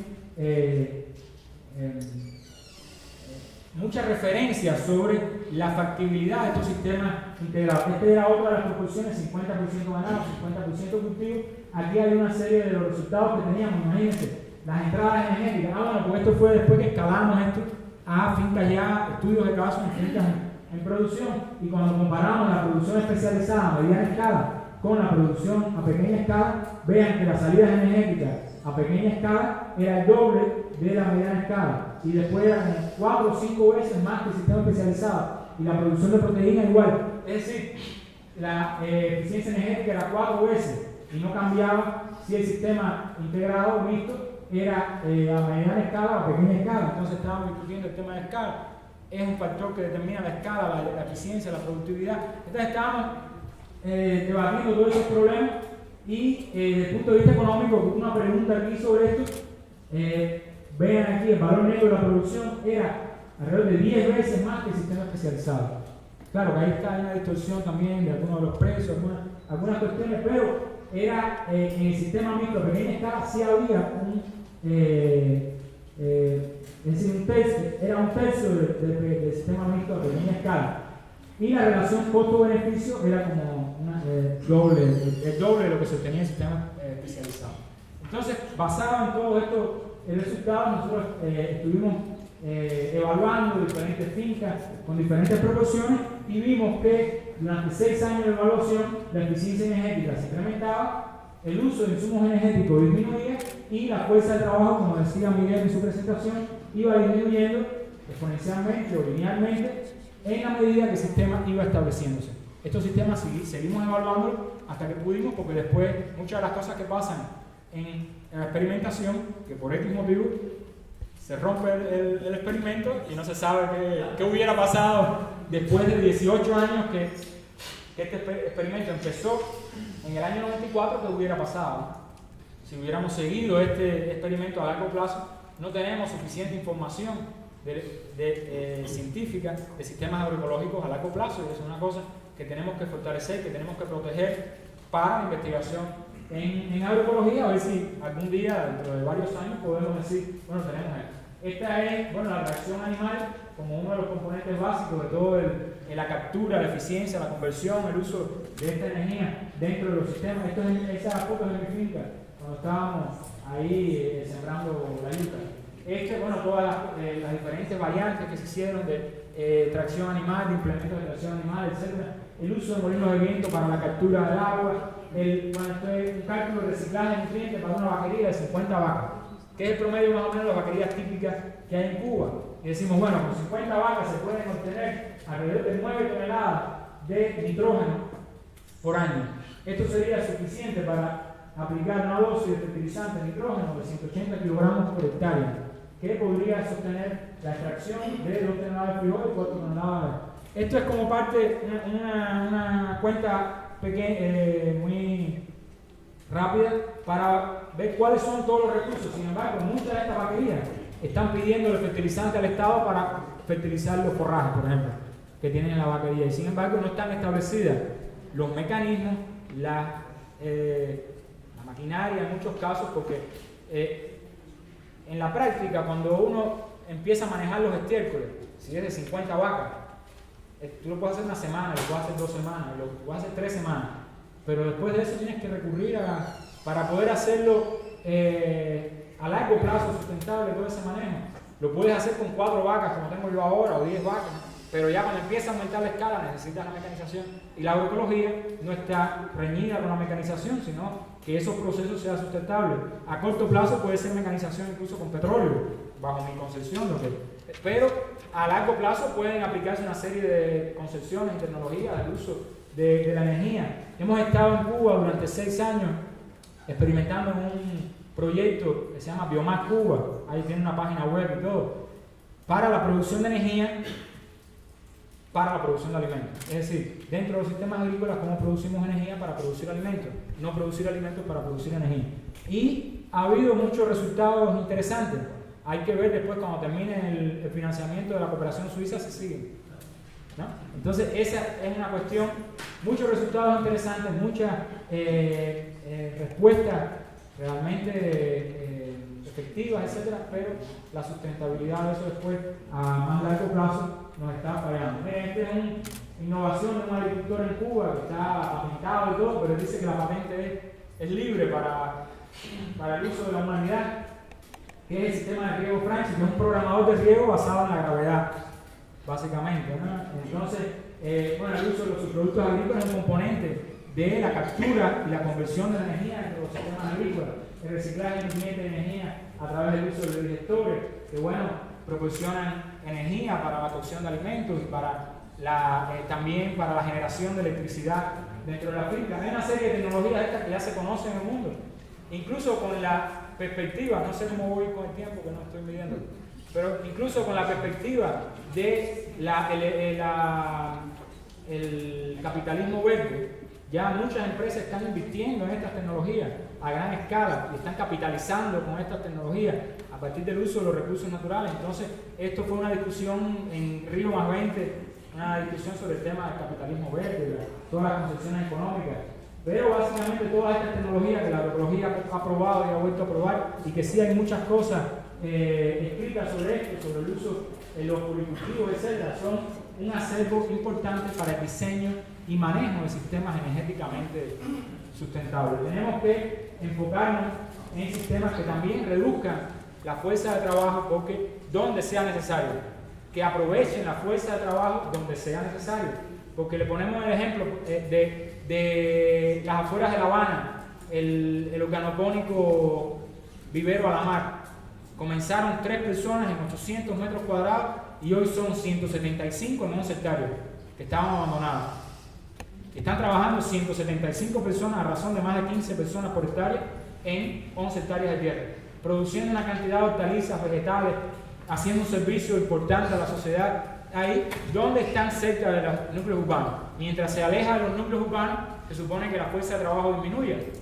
muchas referencias sobre la factibilidad de estos sistemas integrados. Esta era otra de las proporciones, 50% ganado, 50% cultivo. Aquí hay una serie de los resultados que teníamos, imagínense, las entradas energéticas. Bueno, pues esto fue después que escalamos esto a fincas ya, estudios de casos en fincas en producción, y cuando comparamos la producción especializada a mediana escala con la producción a pequeña escala, vean que las salidas energéticas a pequeña escala era el doble de la mediana escala, y después eran 4 o 5 veces más que el sistema especializado, y la producción de proteína igual. Es decir, la eficiencia energética era 4 veces y no cambiaba si el sistema integrado mixto era a mediana escala o a pequeña escala. Entonces estábamos discutiendo el tema de escala. Es un factor que determina la escala, la eficiencia, la productividad. Entonces estábamos debatiendo todos esos problemas, y desde el punto de vista económico, una pregunta aquí sobre esto, vean aquí, el valor neto de la producción era alrededor de 10 veces más que el sistema especializado. Claro que ahí está una distorsión también de algunos de los precios, algunas cuestiones, pero era en el sistema mixto a pequeña escala sí había es decir, era un tercio del sistema mixto a pequeña escala, y la relación costo-beneficio era como el doble de lo que se obtenía en el sistema especializado. Entonces, basado en todo esto, el resultado, nosotros estuvimos evaluando diferentes fincas con diferentes proporciones, y vimos que durante 6 años de evaluación la eficiencia energética se incrementaba, el uso de insumos energéticos disminuía, y la fuerza de trabajo, como decía Miguel en su presentación, iba disminuyendo exponencialmente o linealmente en la medida que el sistema iba estableciéndose. Estos sistemas seguimos evaluándolos hasta que pudimos, porque después muchas de las cosas que pasan en la experimentación, que por X motivo se rompe el experimento y no se sabe qué hubiera pasado después de 18 años que este experimento empezó en el año 94, que hubiera pasado si hubiéramos seguido este experimento a largo plazo. No tenemos suficiente información científica de sistemas agroecológicos a largo plazo, y es una cosa que tenemos que fortalecer, que tenemos que proteger para la investigación en agroecología, a ver si algún día, dentro de varios años, podemos decir, bueno, tenemos esto. Esta es, bueno, la reacción animal como uno de los componentes básicos de todo la captura, la eficiencia, la conversión, el uso de esta energía dentro de los sistemas. Esto es esas fotos de mi finca, cuando estábamos ahí sembrando la yuca. Bueno, todas las diferentes variantes que se hicieron de tracción animal, de implementos de tracción animal, etc. El uso de molinos de viento para la captura del agua, esto es un cálculo de reciclaje de nutrientes para una vaquería de 50 vacas, que es el promedio más o menos de las vaquerías típicas que hay en Cuba. Y decimos, bueno, con 50 vacas se pueden obtener alrededor de 9 toneladas de nitrógeno por año. Esto sería suficiente para aplicar una dosis de fertilizante de nitrógeno de 180 kilogramos por hectárea, que podría sostener la extracción de 2 toneladas de frijol y 4 toneladas de... Esto es como parte, una cuenta pequeña, muy rápida, para ver cuáles son todos los recursos. Sin embargo, muchas de estas vaquerías están pidiendo el fertilizante al Estado para fertilizar los forrajes, por ejemplo, que tienen en la vaquería, y sin embargo no están establecidas los mecanismos, la maquinaria en muchos casos, porque en la práctica, cuando uno empieza a manejar los estiércoles, si es de 50 vacas, tú lo puedes hacer una semana, lo puedes hacer 2 semanas, lo puedes hacer 3 semanas, pero después de eso tienes que recurrir para poder hacerlo a largo plazo sustentable, todo ese manejo. Lo puedes hacer con 4 vacas, como tengo yo ahora, o 10 vacas, pero ya cuando empieza a aumentar la escala necesitas la mecanización, y la agroecología no está reñida con la mecanización, sino que esos procesos sean sustentables. A corto plazo puede ser mecanización incluso con petróleo, bajo mi concepción, pero a largo plazo pueden aplicarse una serie de concepciones y tecnologías del uso de la energía. Hemos estado en Cuba durante 6 años experimentando en un proyecto que se llama Biomass Cuba, ahí tiene una página web y todo, para la producción de energía, para la producción de alimentos. Es decir, dentro de los sistemas agrícolas, cómo producimos energía para producir alimentos, no producir alimentos para producir energía. Y ha habido muchos resultados interesantes. Hay que ver después, cuando termine el financiamiento de la cooperación suiza, si siguen, ¿no? Entonces, esa es una cuestión, muchos resultados interesantes, muchas respuestas realmente efectivas, etcétera, pero la sustentabilidad de eso después, a más largo plazo, nos está fallando. Esta es una innovación de un agricultor en Cuba que está patentado y todo, pero dice que la patente es libre para el uso de la humanidad. que es el sistema de riego Franchi, que es un programador de riego basado en la gravedad, básicamente, ¿no? Entonces, bueno, el uso de los subproductos agrícolas es un componente de la captura y la conversión de la energía entre los sistemas agrícolas, el reciclaje eficiente de energía a través del uso de biodigestores, que bueno, proporcionan energía para la cocción de alimentos y para también para la generación de electricidad dentro de la finca. Hay una serie de tecnologías estas que ya se conocen en el mundo, incluso con la perspectiva, no sé cómo voy con el tiempo que no estoy midiendo, pero incluso con la perspectiva de el capitalismo verde, ya muchas empresas están invirtiendo en estas tecnologías a gran escala y están capitalizando con estas tecnologías a partir del uso de los recursos naturales. Entonces, esto fue una discusión en Río +20, una discusión sobre el tema del capitalismo verde, todas las concepciones económicas. Pero básicamente todas estas tecnologías que la agroecología ha probado y ha vuelto a probar, y que sí hay muchas cosas escritas sobre esto, sobre el uso en los policultivos, etc., son un acervo importante para el diseño y manejo de sistemas energéticamente sustentables. Tenemos que enfocarnos en sistemas que también reduzcan la fuerza de trabajo, porque donde sea necesario, que aprovechen la fuerza de trabajo donde sea necesario. Porque le ponemos el ejemplo de las afueras de La Habana, el organopónico Vivero a la Mar. Comenzaron 3 personas en 800 metros cuadrados y hoy son 175 en 11 hectáreas que estaban abandonadas. Están trabajando 175 personas a razón de más de 15 personas por hectárea en 11 hectáreas de tierra, produciendo una cantidad de hortalizas, vegetales, haciendo un servicio importante a la sociedad, ahí donde están cerca de los núcleos urbanos. Mientras se aleja de los núcleos urbanos, se supone que la fuerza de trabajo disminuye.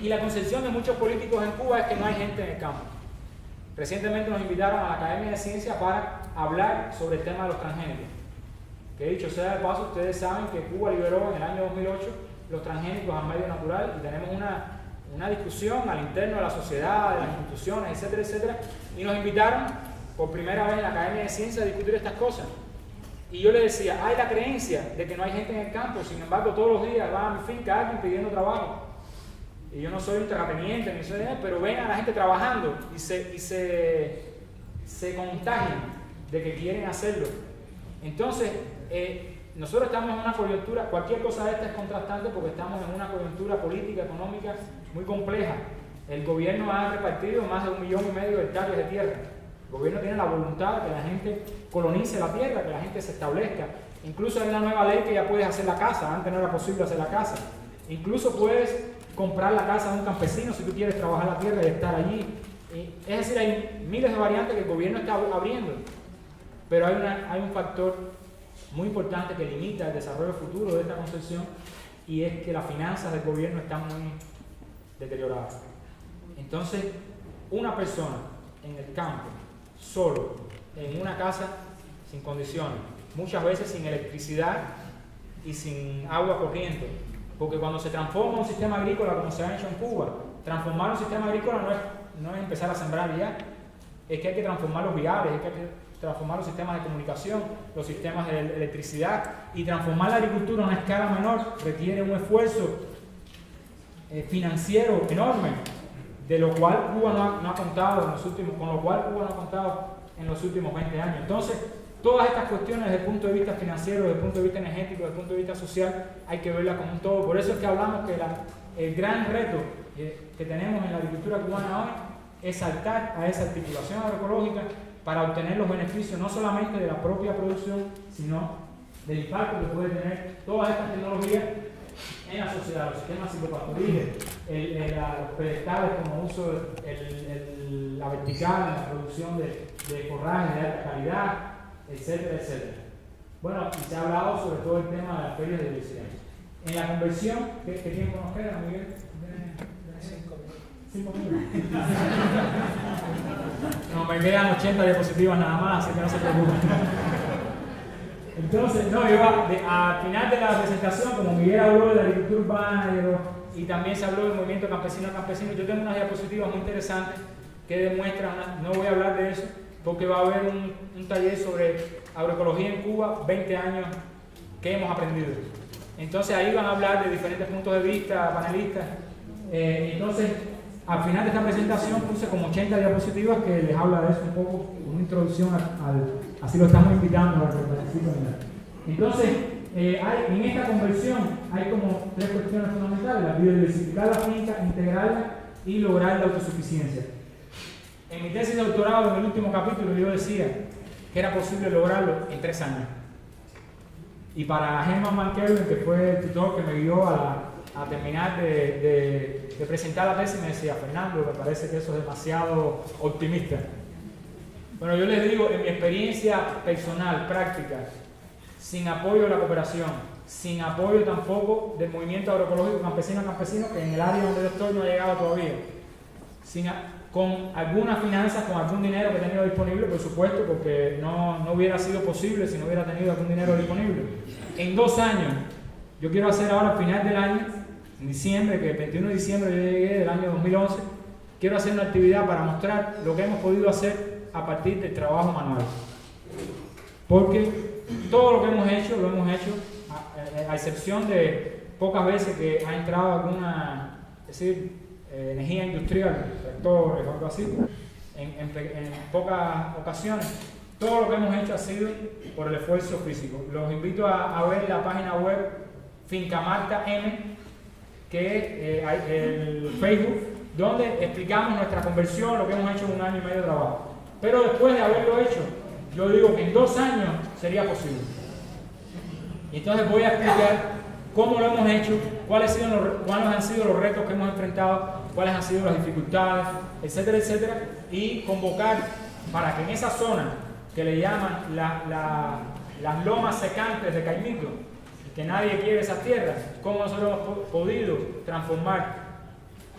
Y la concepción de muchos políticos en Cuba es que no hay gente en el campo. Recientemente nos invitaron a la Academia de Ciencias para hablar sobre el tema de los transgénicos. Que dicho sea de paso, ustedes saben que Cuba liberó en el año 2008 los transgénicos al medio natural, y tenemos una discusión al interno de la sociedad, de las instituciones, etcétera, etcétera, y nos invitaron por primera vez en la Academia de Ciencias a discutir estas cosas. Y yo les decía, hay la creencia de que no hay gente en el campo, sin embargo todos los días va a mi finca alguien pidiendo trabajo. Y yo no soy un terrateniente, ni soy, pero ven a la gente trabajando y se contagian de que quieren hacerlo. Entonces, nosotros estamos en una coyuntura, cualquier cosa de esta es contrastante porque estamos en una coyuntura política, económica muy compleja. El gobierno ha repartido más de 1,5 millones de hectáreas de tierra. El gobierno tiene la voluntad de que la gente colonice la tierra, que la gente se establezca. Incluso hay una nueva ley que ya puedes hacer la casa, antes no era posible hacer la casa. Incluso puedes comprar la casa de un campesino si tú quieres trabajar la tierra y estar allí. Es decir, hay miles de variantes que el gobierno está abriendo. Pero hay un factor muy importante que limita el desarrollo futuro de esta concepción, y es que las finanzas del gobierno están muy deterioradas. Entonces, una persona en el campo, solo, en una casa sin condiciones, muchas veces sin electricidad y sin agua corriente, porque cuando se transforma un sistema agrícola como se ha hecho en Cuba, transformar un sistema agrícola no es empezar a sembrar ya, es que hay que transformar los viales, es que hay que transformar los sistemas de comunicación, los sistemas de electricidad, y transformar la agricultura a una escala menor requiere un esfuerzo financiero enorme, de lo cual Cuba no ha contado en los últimos 20 años. Entonces, todas estas cuestiones desde el punto de vista financiero, desde el punto de vista energético, desde el punto de vista social, hay que verlas como un todo. Por eso es que hablamos que el gran reto que tenemos en la agricultura cubana hoy es saltar a esa articulación agroecológica para obtener los beneficios no solamente de la propia producción, sino del impacto que puede tener todas estas tecnologías en la sociedad, los sistemas silvopastoriles, los pedestales como uso, la vertical en la producción de forrajes de alta calidad, etcétera, etcétera. Bueno, y se ha hablado sobre todo el tema de las ferias de diversidad. En la conversión, ¿qué tiempo nos queda, Miguel? 5 minutos. No, me quedan 80 diapositivas nada más, así que no se preocupen. Entonces, al final de la presentación, como Miguel habló de la agricultura urbana y también se habló del movimiento campesino-campesino, yo tengo unas diapositivas muy interesantes que demuestran, no voy a hablar de eso, porque va a haber un taller sobre agroecología en Cuba, 20 años que hemos aprendido. Entonces ahí van a hablar de diferentes puntos de vista, panelistas. Entonces, al final de esta presentación puse como 80 diapositivas que les habla de eso un poco, una introducción así lo estamos invitando a que participen. Entonces, en esta conversión hay como 3 cuestiones fundamentales: la biodiversificar la finca, integrarla y lograr la autosuficiencia. En mi tesis de doctorado, en el último capítulo, yo decía que era posible lograrlo en 3 años. Y para Herman Van Keulen, que fue el tutor que me guió a terminar de presentar la tesis, me decía: Fernando, me parece que eso es demasiado optimista. Bueno, yo les digo, en mi experiencia personal, práctica, sin apoyo de la cooperación, sin apoyo tampoco del movimiento agroecológico campesino, que en el área donde yo estoy no ha llegado todavía, con algunas finanzas, con algún dinero que he tenido disponible, por supuesto, porque no hubiera sido posible si no hubiera tenido algún dinero disponible. En 2 años, yo quiero hacer ahora, al final del año, en diciembre, que el 21 de diciembre yo llegué del año 2011, quiero hacer una actividad para mostrar lo que hemos podido hacer a partir del trabajo manual. Porque todo lo que hemos hecho, lo hemos hecho, a excepción de pocas veces que ha entrado alguna, es decir, energía industrial, tractores o algo así, en pocas ocasiones, todo lo que hemos hecho ha sido por el esfuerzo físico. Los invito a ver la página web Finca Marta M, que hay el Facebook, donde explicamos nuestra conversión, lo que hemos hecho en 1 año y medio de trabajo. Pero después de haberlo hecho, yo digo que en 2 años sería posible. Y entonces voy a explicar cómo lo hemos hecho, cuáles han sido los retos que hemos enfrentado, cuáles han sido las dificultades, etcétera, etcétera, y convocar para que en esa zona que le llaman las lomas secantes de Caimito, que nadie quiere esas tierras, cómo nosotros hemos podido transformar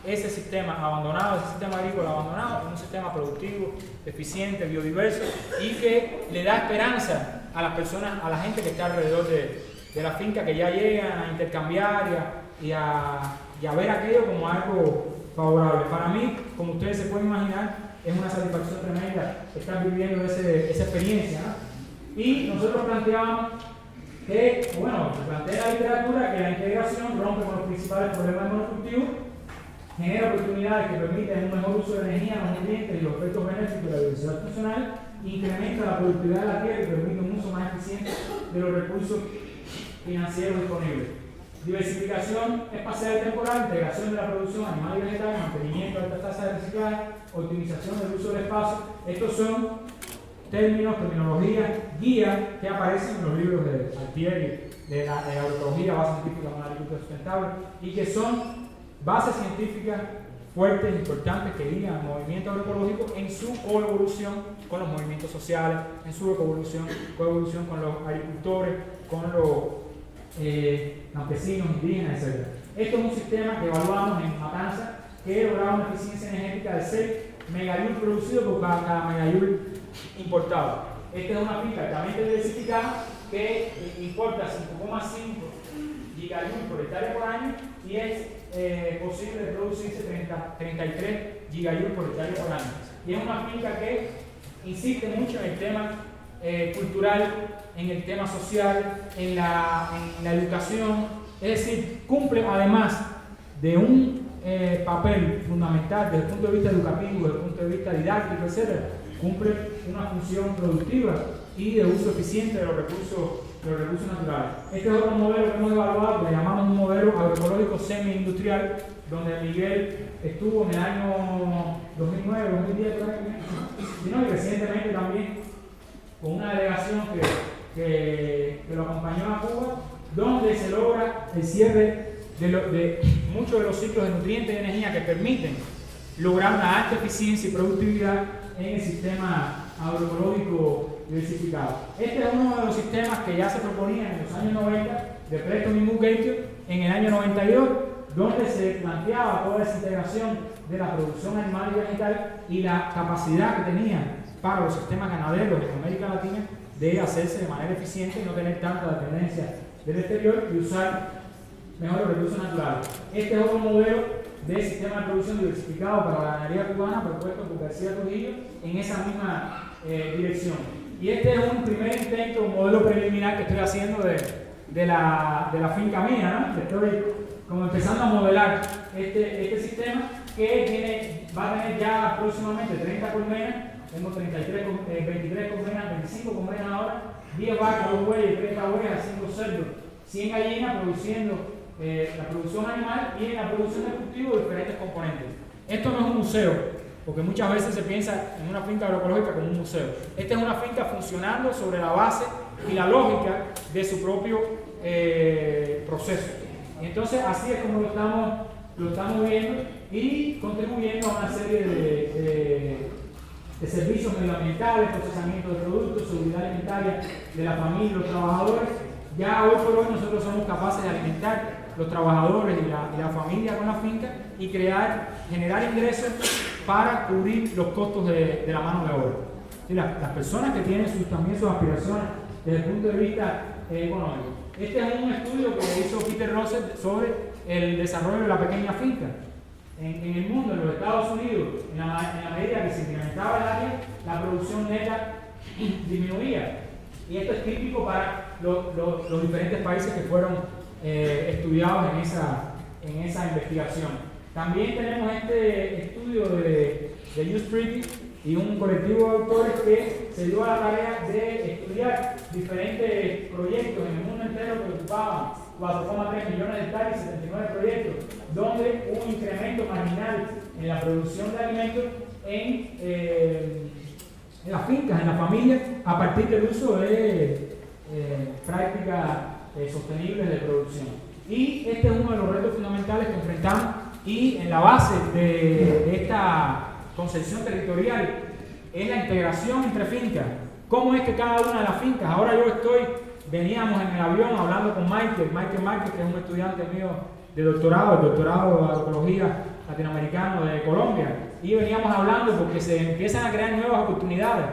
ese sistema abandonado, ese sistema agrícola abandonado, en un sistema productivo, eficiente, biodiverso, y que le da esperanza a las personas, a la gente que está alrededor de la finca, que ya llegan a intercambiar y a ver aquello como algo favorable. Para mí, como ustedes se pueden imaginar, es una satisfacción tremenda estar viviendo esa experiencia, ¿no? Y nosotros planteábamos que, bueno, se plantea la literatura que la integración rompe con los principales problemas del monocultivo, genera oportunidades que permiten un mejor uso de energía, los nutrientes y los efectos benéficos de la diversidad funcional, incrementa la productividad de la tierra y permite un uso más eficiente de los recursos financieros disponibles. Diversificación espacial y temporal, integración de la producción animal y vegetal, mantenimiento de altas tasas de reciclaje, optimización del uso del espacio. Estos son terminología, guía que aparecen en los libros de Altieri, de la agroecología, base científica para una agricultura sustentable, y que son bases científicas fuertes, importantes, que guían al movimiento agroecológico en su coevolución con los movimientos sociales, en su coevolución con los agricultores, con los campesinos, indígenas, etc. Esto es un sistema que evaluamos en Matanza, que lograba una eficiencia energética de 6 megajoules producidos por cada megajoule importado. Esta es una finca altamente diversificada que importa 5,5 gigajoules por hectárea por año y es posible producirse 33 gigajoules por hectárea por año. Y es una finca que insiste mucho en el tema cultural, en el tema social, en la educación, es decir, cumple además de un papel fundamental desde el punto de vista educativo, desde el punto de vista didáctico, etc., cumple una función productiva y de uso eficiente de los recursos naturales. Este es otro modelo que hemos evaluado, que le llamamos un modelo agroecológico semi-industrial, donde Miguel estuvo en el año 2009, 2010, y recientemente también con una delegación que lo acompañó a Cuba, donde se logra el cierre de muchos de los ciclos de nutrientes y energía que permiten lograr una alta eficiencia y productividad en el sistema agroecológico diversificado. Este es uno de los sistemas que ya se proponían en los años 90 de Preston y Mugator en el año 92, donde se planteaba toda esa integración de la producción animal y vegetal y la capacidad que tenían para los sistemas ganaderos en América Latina de hacerse de manera eficiente y no tener tanta dependencia del exterior y usar mejor los recursos naturales. Este es otro modelo de sistema de producción diversificado para la ganadería cubana propuesto por García Trujillo en esa misma dirección. Y este es un primer intento, un modelo preliminar que estoy haciendo de la finca mía, ¿no? Estoy como empezando a modelar este sistema que va a tener ya próximamente 30 colmenas. Tengo 23 colmenas, 25 colmenas ahora, 10 vacas, 2 bueyes, 30 ovejas, 5 cerdos, 100 gallinas produciendo la producción animal y en la producción de cultivo de diferentes componentes. Esto no es un museo, porque muchas veces se piensa en una finca agroecológica como un museo. Esta es una finca funcionando sobre la base y la lógica de su propio proceso. Y entonces así es como lo estamos viendo y contribuyendo a una serie de servicios medioambientales, procesamiento de productos, seguridad alimentaria de la familia y los trabajadores. Ya hoy por hoy nosotros somos capaces de alimentar los trabajadores y la familia con la finca y generar ingresos para cubrir los costos de la mano de obra. Y las personas que tienen también sus aspiraciones desde el punto de vista económico. Este es un estudio que hizo Peter Rosset sobre el desarrollo de la pequeña finca. En el mundo, en los Estados Unidos, en la medida que se incrementaba el área, la producción neta disminuía. Y esto es típico para los diferentes países que fueron estudiados en esa investigación. También tenemos este estudio de Just Pretty y un colectivo de autores que se dio a la tarea de estudiar diferentes proyectos en el mundo entero que ocupaban 4,3 millones de hectáreas y 79 proyectos, donde hubo un incremento marginal en la producción de alimentos en las fincas, en la familia, a partir del uso de prácticas sostenibles de producción. Y este es uno de los retos fundamentales que enfrentamos y en la base de esta concepción territorial es la integración entre fincas. ¿Cómo es que cada una de las fincas? Ahora veníamos en el avión hablando con Michael Márquez, que es un estudiante mío de doctorado, el doctorado de agroecología latinoamericano de Colombia, y veníamos hablando porque se empiezan a crear nuevas oportunidades.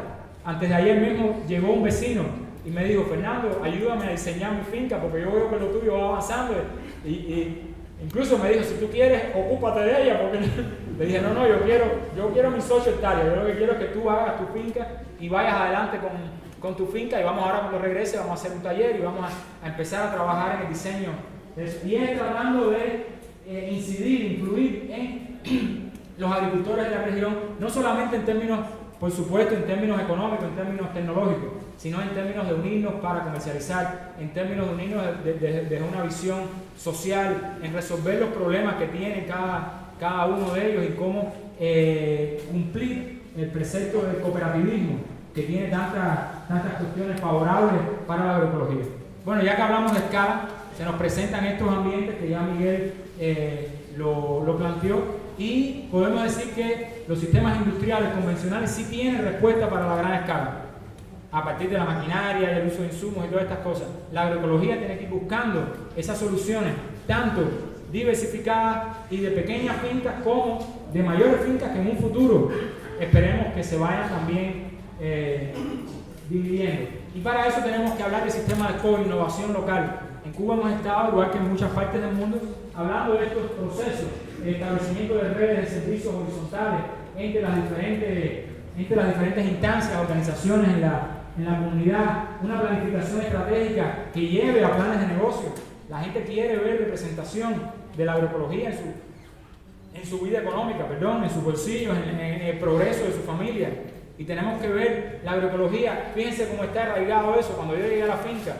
Antes de ayer mismo llegó un vecino y me dijo: Fernando, ayúdame a diseñar mi finca porque yo veo que lo tuyo va avanzando, y incluso me dijo: si tú quieres, ocúpate de ella, porque le dije: no, yo quiero mis 8 hectáreas, yo lo que quiero es que tú hagas tu finca y vayas adelante con tu finca, y vamos ahora cuando regrese, vamos a hacer un taller y vamos a empezar a trabajar en el diseño de eso. Y es tratando de influir en los agricultores de la región, no solamente en términos, por supuesto, en términos económicos, en términos tecnológicos, sino en términos de unirnos para comercializar, en términos de unirnos desde una visión social, en resolver los problemas que tiene cada uno de ellos y cómo cumplir el precepto del cooperativismo, que tiene tantas cuestiones favorables para la agroecología. Bueno, ya que hablamos de escala, se nos presentan estos ambientes que ya Miguel lo planteó, y podemos decir que los sistemas industriales convencionales sí tienen respuesta para la gran escala, a partir de la maquinaria y el uso de insumos y todas estas cosas. La agroecología tiene que ir buscando esas soluciones, tanto diversificadas y de pequeñas fincas como de mayores fincas que en un futuro esperemos que se vayan también dividiendo. Y para eso tenemos que hablar del sistema de co-innovación local. En Cuba hemos estado, igual que en muchas partes del mundo, hablando de estos procesos, el establecimiento de redes de servicios horizontales entre las diferentes instancias, organizaciones en la comunidad, una planificación estratégica que lleve a planes de negocio. La gente quiere ver representación de la agroecología en su vida económica, en sus bolsillos, en el progreso de su familia. Y tenemos que ver la agroecología. Fíjense cómo está arraigado eso. Cuando yo llegué a la finca,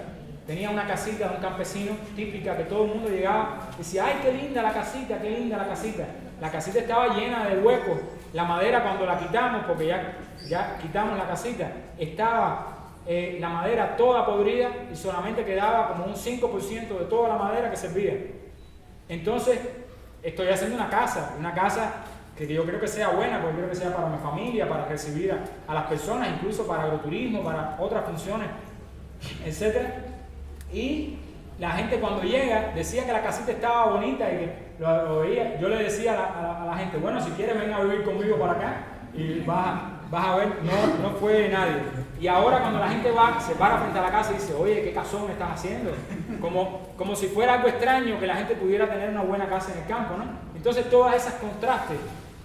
tenía una casita de un campesino típica que todo el mundo llegaba y decía: ¡ay, qué linda la casita, qué linda la casita! La casita estaba llena de huecos. La madera, cuando la quitamos, porque ya quitamos la casita, estaba la madera toda podrida y solamente quedaba como un 5% de toda la madera que servía. Entonces, estoy haciendo una casa que yo creo que sea buena, porque creo que sea para mi familia, para recibir a las personas, incluso para agroturismo, para otras funciones, etc. Y la gente cuando llega decía que la casita estaba bonita y que lo veía. Yo le decía a la gente: bueno, si quieres ven a vivir conmigo para acá y vas a ver, no fue nadie. Y ahora cuando la gente se para frente a la casa y dice: oye, ¿qué casón estás haciendo? Como si fuera algo extraño que la gente pudiera tener una buena casa en el campo, ¿no? Entonces todas esas contrastes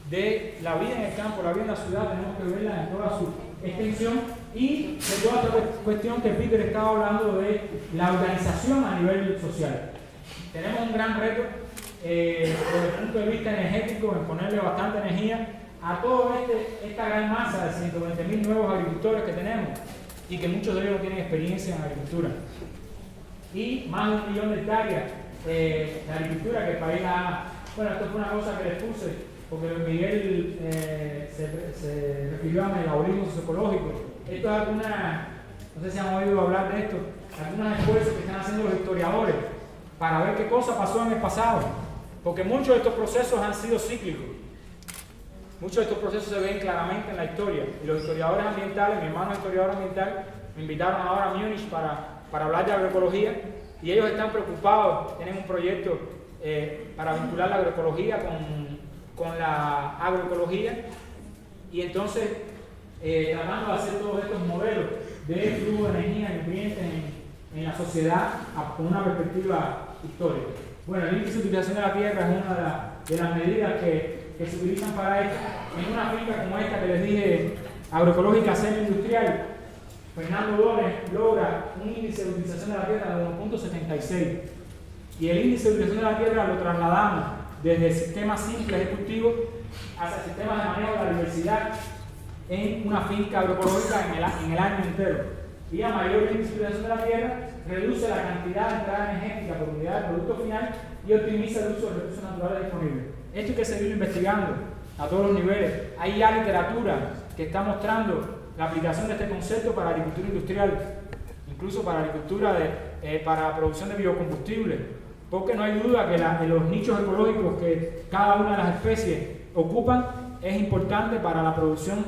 de la vida en el campo, la vida en la ciudad, tenemos que verlas en toda su extensión, y de toda otra cuestión que Peter estaba hablando de la organización a nivel social. Tenemos un gran reto desde el punto de vista energético, en ponerle bastante energía a toda esta gran masa de 120.000 nuevos agricultores que tenemos y que muchos de ellos no tienen experiencia en agricultura. Y más de 1 millón de hectáreas de agricultura que el país ha... Bueno, esto fue una cosa que les puse, porque Miguel se refirió a metabolismo socioecológico. Esto es alguna, no sé si han oído hablar de esto, algunos esfuerzos que están haciendo los historiadores para ver qué cosa pasó en el pasado, porque muchos de estos procesos han sido cíclicos. Muchos de estos procesos se ven claramente en la historia, y los historiadores ambientales, mi hermano es historiador ambiental, me invitaron ahora a Múnich para hablar de agroecología, y ellos están preocupados, tienen un proyecto para vincular la agroecología con la agroecología, y entonces tratando de hacer todos estos modelos de flujo de energía y nutrientes en la sociedad con una perspectiva histórica. Bueno, el índice de utilización de la tierra es una de las medidas que se utilizan para esto. En una finca como esta que les dije, agroecológica semi-industrial, Fernando Dómez logra un índice de utilización de la tierra de 1.76, y el índice de utilización de la tierra lo trasladamos desde sistemas simples de cultivo hacia sistemas de manejo de la diversidad en una finca agroecológica en el año entero. Y a mayor índice de utilización de la tierra, reduce la cantidad de entrada energética por unidad de producto final y optimiza el uso de recursos naturales disponibles. Esto hay que seguirlo investigando a todos los niveles. Hay ya literatura que está mostrando la aplicación de este concepto para agricultura industrial, incluso para agricultura para producción de biocombustibles, porque no hay duda que los nichos ecológicos que cada una de las especies ocupan es importante para la producción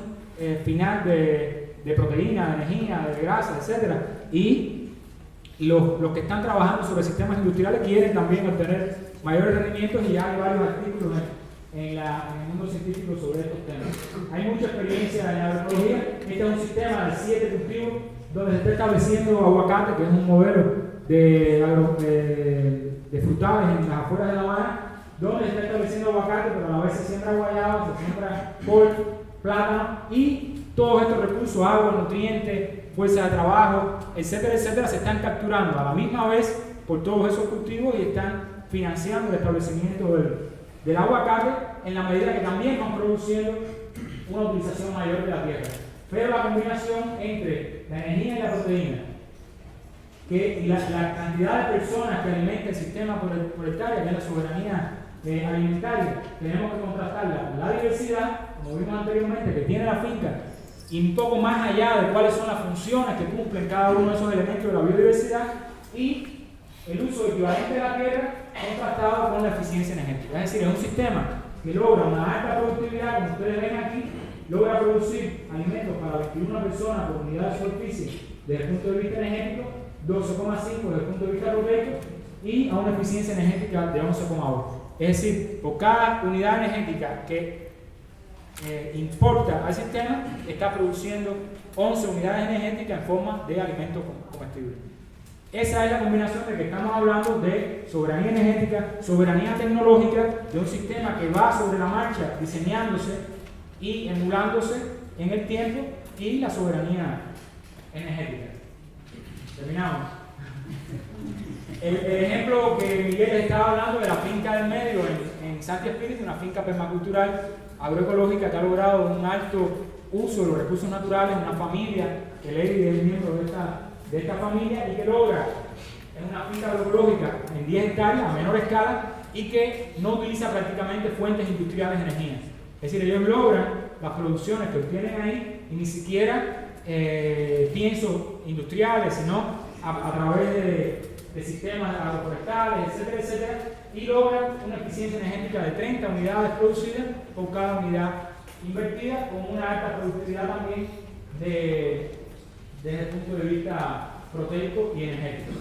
final de proteínas, de energía, de grasa, etc. Y los que están trabajando sobre sistemas industriales quieren también obtener mayores rendimientos, y ya hay varios artículos en el mundo científico sobre estos temas. Hay mucha experiencia en la agroecología. Este es un sistema de 7 cultivos donde se está estableciendo aguacate, que es un modelo de frutales en las afueras de La Habana, donde se está estableciendo aguacate, pero a la vez se siembra guayaba, se siembra col, plátano, y todos estos recursos, agua, nutrientes, fuerza de trabajo, etcétera, etcétera, se están capturando a la misma vez por todos esos cultivos y están financiando el establecimiento del aguacate en la medida que también van produciendo una utilización mayor de la tierra. Pero la combinación entre la energía y la proteína, y la cantidad de personas que alimenta el sistema por hectárea, que es la soberanía alimentaria, tenemos que contrastarla con la diversidad, como vimos anteriormente, que tiene la finca, y un poco más allá de cuáles son las funciones que cumplen cada uno de esos elementos de la biodiversidad, y el uso equivalente de la tierra contrastado con la eficiencia energética. Es decir, es un sistema que logra una alta productividad, como ustedes ven aquí, logra producir alimentos para 21 personas por unidad de superficie desde el punto de vista energético, 12,5 desde el punto de vista proteico, y a una eficiencia energética de 11,8. Es decir, por cada unidad energética que importa al sistema, está produciendo 11 unidades energéticas en forma de alimentos comestibles. Esa es la combinación de que estamos hablando de soberanía energética, soberanía tecnológica, de un sistema que va sobre la marcha diseñándose y emulándose en el tiempo, y la soberanía energética. Terminamos. El ejemplo que Miguel estaba hablando de la finca del medio en Santi Espíritu, una finca permacultural agroecológica que ha logrado un alto uso de los recursos naturales, una familia que Lady es miembro de esta familia, y que logra en una finca agroecológica en 10 hectáreas a menor escala, y que no utiliza prácticamente fuentes industriales de energía. Es decir, ellos logran las producciones que obtienen ahí, y ni siquiera piensos industriales, sino a través de sistemas agroforestales, etcétera, etcétera, y logran una eficiencia energética de 30 unidades producidas por cada unidad invertida, con una alta productividad también desde el punto de vista proteico y energético.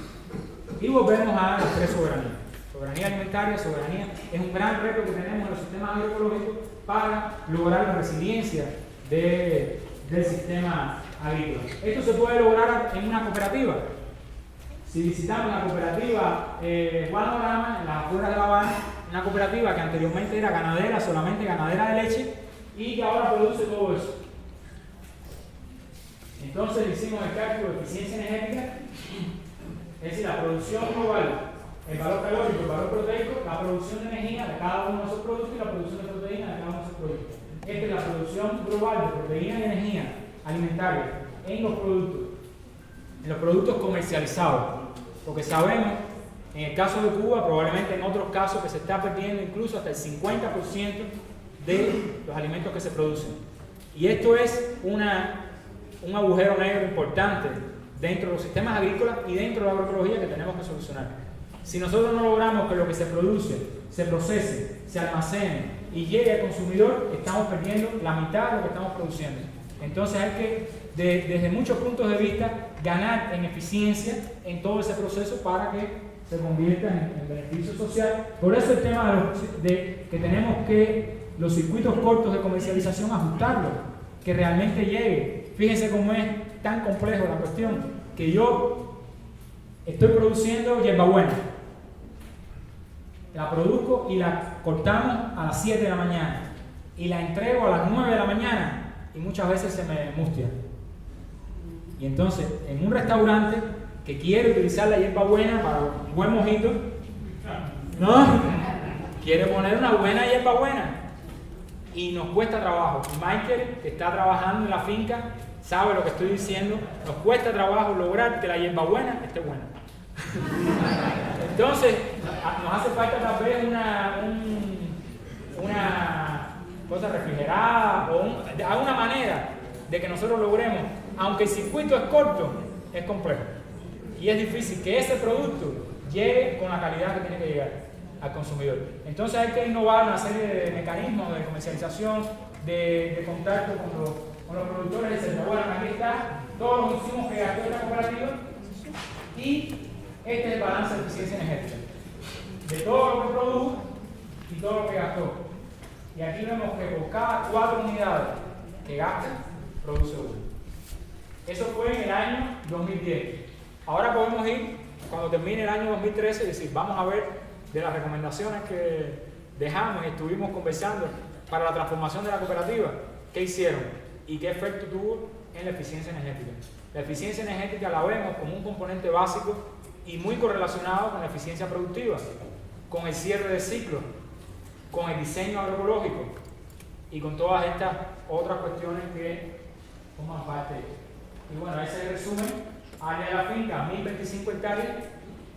Y volvemos a las 3 soberanías. Soberanía alimentaria, soberanía, es un gran reto que tenemos en los sistemas agroecológicos para lograr la resiliencia del sistema agrícola. Esto se puede lograr en una cooperativa. Si visitamos la cooperativa Juan Orama, en las afueras de La Habana, una cooperativa que anteriormente era ganadera, solamente ganadera de leche, y que ahora produce todo eso. Entonces hicimos el cálculo de eficiencia energética, es decir, la producción global el valor calórico, el valor proteico, la producción de energía de cada uno de esos productos y la producción de proteína de cada uno de esos productos. Esta es la producción global de proteína y energía alimentaria en los productos comercializados. Porque sabemos, en el caso de Cuba, probablemente en otros casos, que se está perdiendo incluso hasta el 50% de los alimentos que se producen. Y esto es un agujero negro importante dentro de los sistemas agrícolas y dentro de la agroecología que tenemos que solucionar. Si nosotros no logramos que lo que se produce, se procese, se almacene y llegue al consumidor, estamos perdiendo la mitad de lo que estamos produciendo. Entonces hay que, desde muchos puntos de vista, ganar en eficiencia en todo ese proceso para que se convierta en beneficio social. Por eso el tema de que tenemos que los circuitos cortos de comercialización ajustarlos, que realmente llegue. Fíjense cómo es tan complejo la cuestión, que yo estoy produciendo hierbabuena, la produzco y la cortamos a las 7 de la mañana y la entrego a las 9 de la mañana y muchas veces se me mustia. Y entonces, en un restaurante que quiere utilizar la hierbabuena para un buen mojito, no, quiere poner una buena hierbabuena y nos cuesta trabajo. Michael, que está trabajando en la finca, sabe lo que estoy diciendo. Nos cuesta trabajo lograr que la hierbabuena esté buena. Entonces, nos hace falta tal vez una cosa refrigerada o alguna manera de que nosotros logremos, aunque el circuito es corto, es complejo. Y es difícil que ese producto llegue con la calidad que tiene que llegar al consumidor. Entonces hay que innovar una serie de mecanismos de comercialización, de contacto con los productores y decir, bueno, aquí está todos los insumos que gastó esta cooperativa y este es el balance de eficiencia energética de todo lo que produjo y todo lo que gastó. Y aquí vemos que por cada 4 unidades que gasta, produce 1. Eso fue en el año 2010. Ahora podemos ir, cuando termine el año 2013, y decir, vamos a ver de las recomendaciones que dejamos y estuvimos conversando para la transformación de la cooperativa, qué hicieron y qué efecto tuvo en la eficiencia energética. La eficiencia energética la vemos como un componente básico y muy correlacionado con la eficiencia productiva, con el cierre de ciclo, con el diseño agroecológico y con todas estas otras cuestiones que forman parte. Y bueno, ese resumen. Área de la finca, 1025 hectáreas,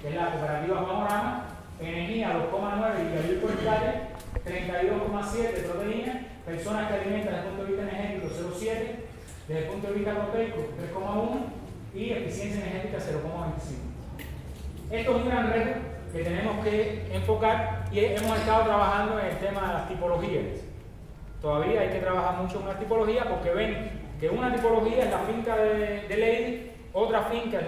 que es la cooperativa Panorama. Energía, 2,9 gigajoules por hectárea, 32,7 proteínas, personas que alimentan desde el punto de vista energético 0,7, desde el punto de vista proteico 3,1 y eficiencia energética 0,25. Esto es un gran reto que tenemos que enfocar y hemos estado trabajando en el tema de las tipologías. Todavía hay que trabajar mucho en las tipologías porque ven que una tipología es la finca de Lady, otra finca es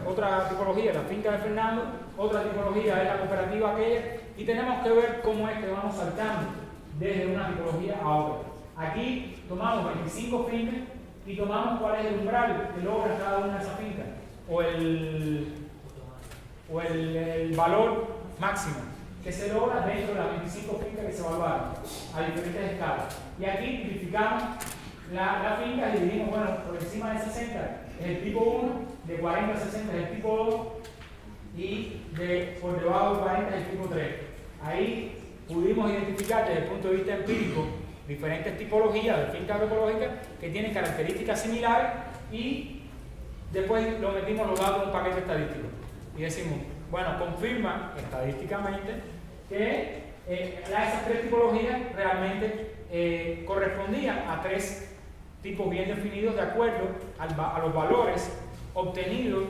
otra tipología es la finca de Fernando, otra tipología es la cooperativa aquella, y tenemos que ver cómo es que vamos saltando desde una tipología a otra. Aquí tomamos 25 fincas y tomamos cuál es el umbral que logra cada una de esas fincas, o el valor máximo que se logra dentro de las 25 fincas que se evaluaron a diferentes escalas. Y aquí tipificamos la finca y dividimos, bueno, por encima de 60 es el tipo 1, de 40 a 60 es el tipo 2 y por debajo de 40 es el tipo 3. Ahí pudimos identificar desde el punto de vista empírico diferentes tipologías de fincas agroecológicas que tienen características similares y después lo metimos los datos en un paquete estadístico y decimos, bueno, confirma estadísticamente que esas 3 tipologías realmente correspondían a 3 tipos bien definidos de acuerdo a los valores obtenidos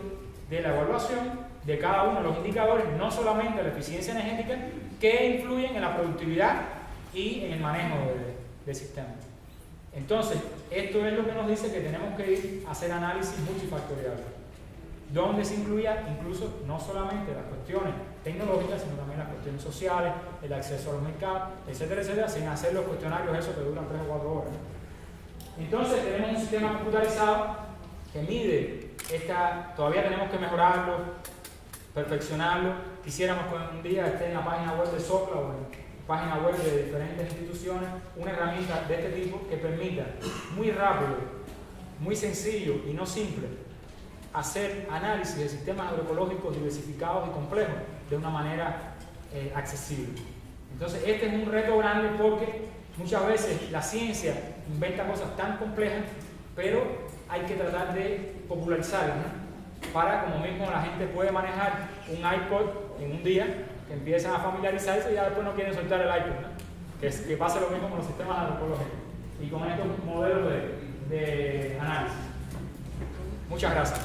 de la evaluación de cada uno de los indicadores, no solamente la eficiencia energética, que influyen en la productividad y en el manejo del sistema. Entonces, esto es lo que nos dice que tenemos que ir a hacer análisis multifactorial, donde se incluya incluso no solamente las cuestiones tecnológicas, sino también las cuestiones sociales, el acceso a los mercados, etcétera, etcétera, sin hacer los cuestionarios esos que duran 3 o 4 horas. Entonces tenemos un sistema computarizado que mide todavía tenemos que mejorarlo, perfeccionarlo. Quisiéramos que un día esté en la página web de Sopla o en página web de diferentes instituciones una herramienta de este tipo que permita muy rápido, muy sencillo y no simple hacer análisis de sistemas agroecológicos diversificados y complejos de una manera accesible. Entonces este es un reto grande porque muchas veces la ciencia inventa cosas tan complejas, pero hay que tratar de popularizarlas, ¿no? Para como mismo la gente puede manejar un iPod en un día, que empiezan a familiarizarse y ya después no quieren soltar el iPod, ¿no? Que pase lo mismo con los sistemas antropológicos y con estos modelos de análisis. Muchas gracias.